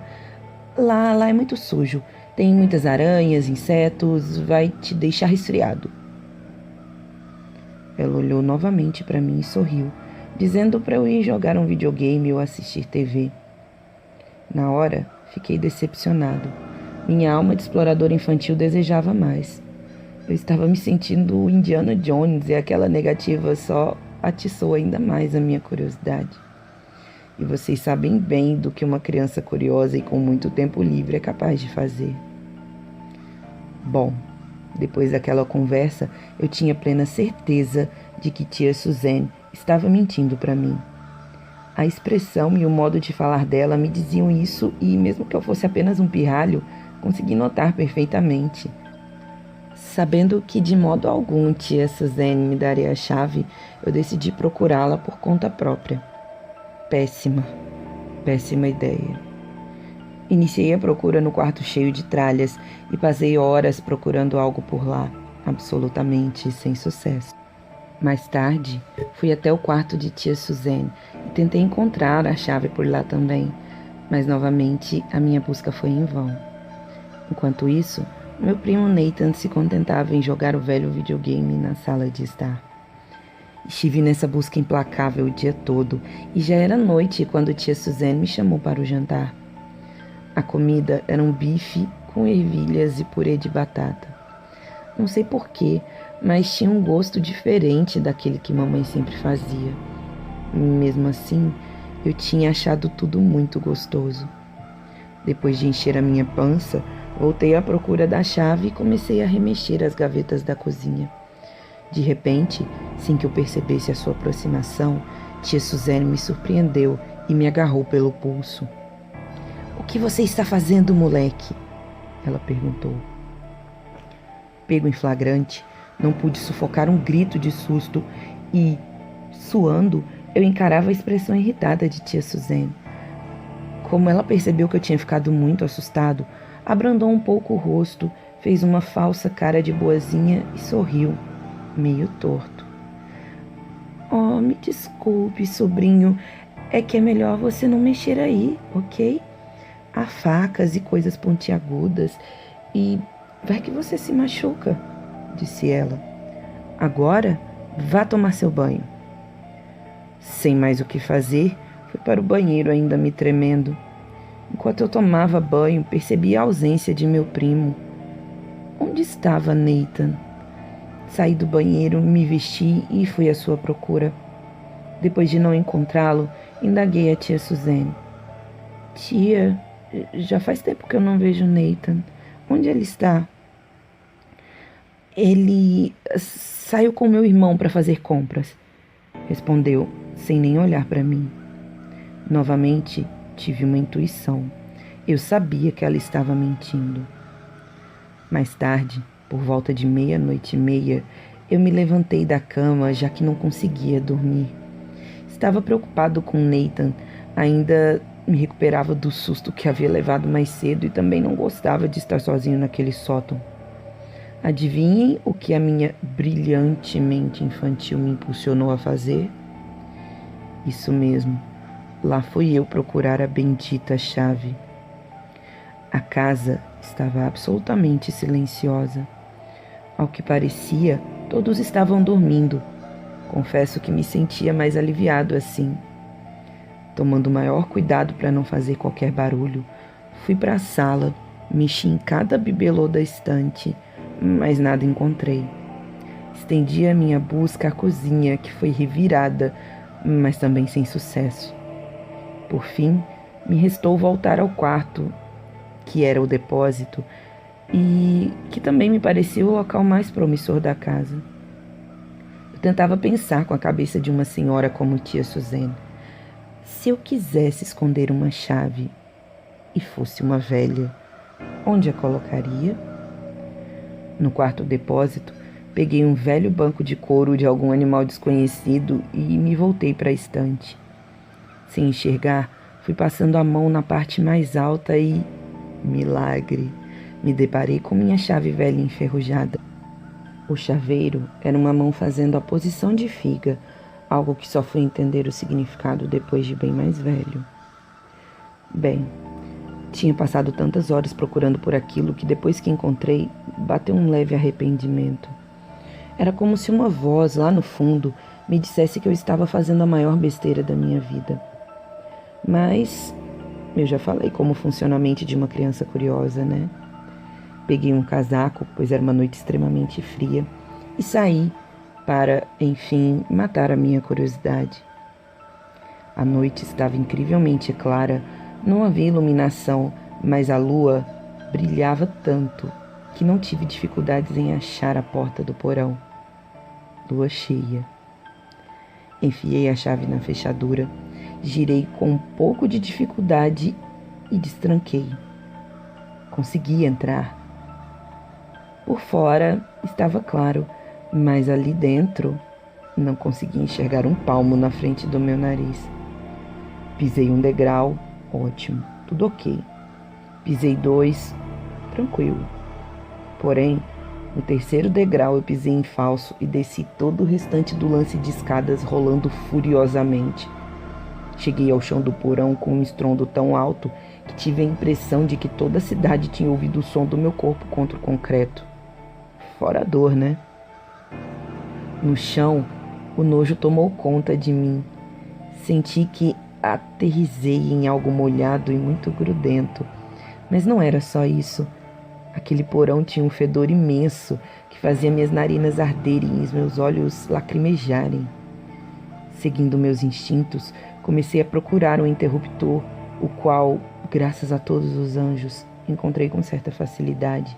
Lá é muito sujo. Tem muitas aranhas, insetos, vai te deixar resfriado. Ela olhou novamente para mim e sorriu, dizendo para eu ir jogar um videogame ou assistir TV. Na hora, fiquei decepcionado. Minha alma de explorador infantil desejava mais. Eu estava me sentindo Indiana Jones e aquela negativa só atiçou ainda mais a minha curiosidade. E vocês sabem bem do que uma criança curiosa e com muito tempo livre é capaz de fazer. Bom, depois daquela conversa, eu tinha plena certeza de que tia Suzane estava mentindo para mim. A expressão e o modo de falar dela me diziam isso e, mesmo que eu fosse apenas um pirralho, consegui notar perfeitamente. Sabendo que de modo algum tia Suzane me daria a chave, eu decidi procurá-la por conta própria. Péssima ideia. Iniciei a procura no quarto cheio de tralhas e passei horas procurando algo por lá, absolutamente sem sucesso. Mais tarde, fui até o quarto de tia Suzane e tentei encontrar a chave por lá também, mas novamente a minha busca foi em vão. Enquanto isso, meu primo Nathan se contentava em jogar o velho videogame na sala de estar. Estive nessa busca implacável o dia todo e já era noite quando tia Suzane me chamou para o jantar. A comida era um bife com ervilhas e purê de batata. Não sei porquê, mas tinha um gosto diferente daquele que mamãe sempre fazia. Mesmo assim, eu tinha achado tudo muito gostoso. Depois de encher a minha pança, voltei à procura da chave e comecei a remexer as gavetas da cozinha. De repente, sem que eu percebesse a sua aproximação, tia Suzane me surpreendeu e me agarrou pelo pulso. O que você está fazendo, moleque? Ela perguntou. Pego em flagrante, não pude sufocar um grito de susto e, suando, eu encarava a expressão irritada de tia Suzane. Como ela percebeu que eu tinha ficado muito assustado, abrandou um pouco o rosto, fez uma falsa cara de boazinha e sorriu, meio torto. Oh, me desculpe, sobrinho, é que é melhor você não mexer aí, ok? Há facas e coisas pontiagudas e vai que você se machuca, disse ela. Agora, vá tomar seu banho. Sem mais o que fazer, fui para o banheiro ainda me tremendo. Enquanto eu tomava banho, percebi a ausência de meu primo. Onde estava Nathan? Saí do banheiro, me vesti e fui à sua procura. Depois de não encontrá-lo, indaguei a tia Suzane. Tia, já faz tempo que eu não vejo Nathan. Onde ele está? Ele saiu com meu irmão para fazer compras, respondeu, sem nem olhar para mim. Novamente, tive uma intuição. Eu sabia que ela estava mentindo. Mais tarde, por volta de 00:30, eu me levantei da cama, já que não conseguia dormir. Estava preocupado com Nathan, ainda me recuperava do susto que havia levado mais cedo e também não gostava de estar sozinho naquele sótão. Adivinhem o que a minha brilhante mente infantil me impulsionou a fazer? Isso mesmo, lá fui eu procurar a bendita chave. A casa estava absolutamente silenciosa. Ao que parecia, todos estavam dormindo. Confesso que me sentia mais aliviado assim. Tomando maior cuidado para não fazer qualquer barulho, fui para a sala, mexi em cada bibelô da estante, mas nada encontrei. Estendi a minha busca à cozinha, que foi revirada, mas também sem sucesso. Por fim, me restou voltar ao quarto, que era o depósito, e que também me parecia o local mais promissor da casa. Eu tentava pensar com a cabeça de uma senhora como tia Suzane. Se eu quisesse esconder uma chave e fosse uma velha, onde a colocaria? No quarto depósito, peguei um velho banco de couro de algum animal desconhecido e me voltei para a estante. Sem enxergar, fui passando a mão na parte mais alta e, milagre, me deparei com minha chave velha enferrujada. O chaveiro era uma mão fazendo a posição de figa, algo que só fui entender o significado depois de bem mais velho. Bem, tinha passado tantas horas procurando por aquilo que depois que encontrei, bateu um leve arrependimento. Era como se uma voz lá no fundo me dissesse que eu estava fazendo a maior besteira da minha vida. Mas eu já falei como funciona a mente de uma criança curiosa, né? Peguei um casaco, pois era uma noite extremamente fria, e saí para, enfim, matar a minha curiosidade. A noite estava incrivelmente clara, não havia iluminação, mas a lua brilhava tanto que não tive dificuldades em achar a porta do porão. Lua cheia. Enfiei a chave na fechadura, girei com um pouco de dificuldade e destranquei. Consegui entrar. Por fora estava claro, mas ali dentro não consegui enxergar um palmo na frente do meu nariz. Pisei um degrau, ótimo, tudo ok. Pisei 2, tranquilo. Porém, no terceiro degrau eu pisei em falso e desci todo o restante do lance de escadas rolando furiosamente. Cheguei ao chão do porão com um estrondo tão alto que tive a impressão de que toda a cidade tinha ouvido o som do meu corpo contra o concreto. Fora a dor, né? No chão, o nojo tomou conta de mim. Senti que aterrissei em algo molhado e muito grudento. Mas não era só isso. Aquele porão tinha um fedor imenso que fazia minhas narinas arderem e os meus olhos lacrimejarem. Seguindo meus instintos, comecei a procurar um interruptor, o qual, graças a todos os anjos, encontrei com certa facilidade.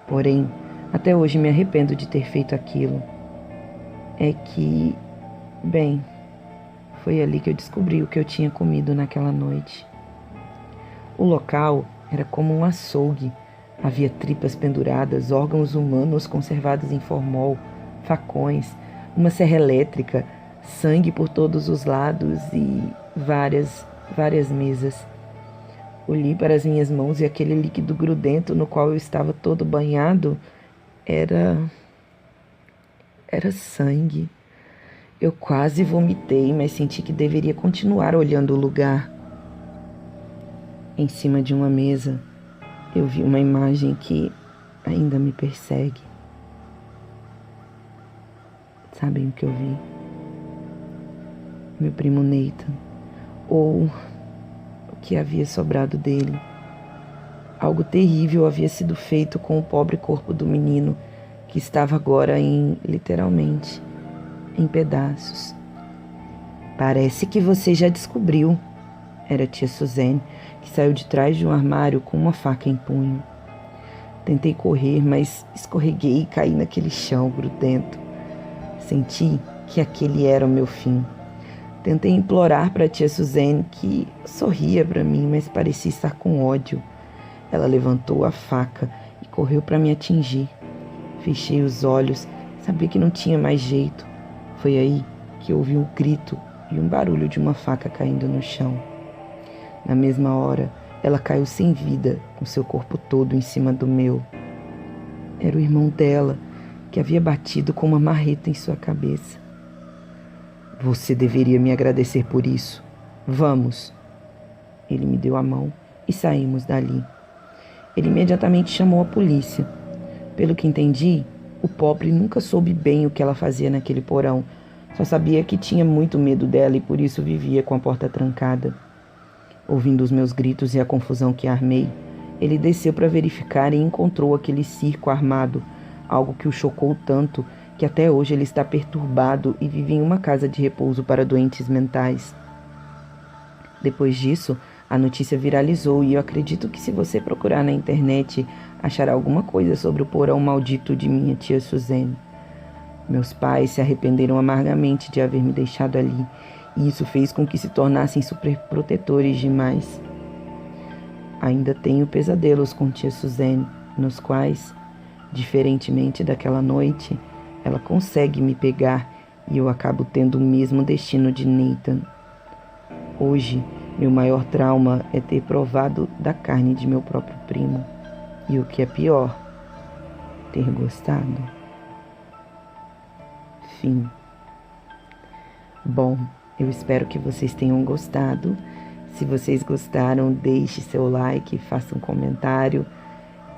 Porém, até hoje me arrependo de ter feito aquilo. É que, bem, foi ali que eu descobri o que eu tinha comido naquela noite. O local era como um açougue. Havia tripas penduradas, órgãos humanos conservados em formol, facões, uma serra elétrica, sangue por todos os lados e várias mesas. Olhei para as minhas mãos e aquele líquido grudento no qual eu estava todo banhado era sangue. Eu quase vomitei, mas senti que deveria continuar olhando o lugar. Em cima de uma mesa, eu vi uma imagem que ainda me persegue. Sabem o que eu vi? Meu primo Nathan, ou que havia sobrado dele. Algo terrível havia sido feito com o pobre corpo do menino, que estava agora literalmente, em pedaços. Parece que você já descobriu. Era a tia Suzane, que saiu de trás de um armário com uma faca em punho. Tentei correr, mas escorreguei e caí naquele chão grudento. Senti que aquele era o meu fim. Tentei implorar para a tia Suzane, que sorria para mim, mas parecia estar com ódio. Ela levantou a faca e correu para me atingir. Fechei os olhos, sabia que não tinha mais jeito. Foi aí que ouvi um grito e um barulho de uma faca caindo no chão. Na mesma hora, ela caiu sem vida, com seu corpo todo em cima do meu. Era o irmão dela, que havia batido com uma marreta em sua cabeça. Você deveria me agradecer por isso. Vamos. Ele me deu a mão e saímos dali. Ele imediatamente chamou a polícia. Pelo que entendi, o pobre nunca soube bem o que ela fazia naquele porão. Só sabia que tinha muito medo dela e por isso vivia com a porta trancada. Ouvindo os meus gritos e a confusão que armei, ele desceu para verificar e encontrou aquele circo armado, algo que o chocou tanto que até hoje ele está perturbado e vive em uma casa de repouso para doentes mentais. Depois disso, a notícia viralizou e eu acredito que se você procurar na internet, achará alguma coisa sobre o porão maldito de minha tia Suzane. Meus pais se arrependeram amargamente de haver me deixado ali, e isso fez com que se tornassem superprotetores demais. Ainda tenho pesadelos com tia Suzane, nos quais, diferentemente daquela noite, ela consegue me pegar e eu acabo tendo o mesmo destino de Nathan. Hoje, meu maior trauma é ter provado da carne de meu próprio primo. E o que é pior, ter gostado. Fim. Bom, eu espero que vocês tenham gostado. Se vocês gostaram, deixe seu like, faça um comentário,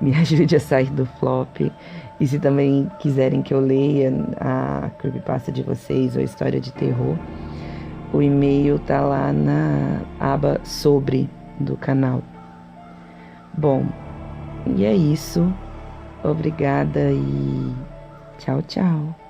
me ajude a sair do flop. E se também quiserem que eu leia a creepypasta de vocês ou a história de terror, o e-mail tá lá na aba sobre do canal. Bom, e é isso. Obrigada e tchau, tchau.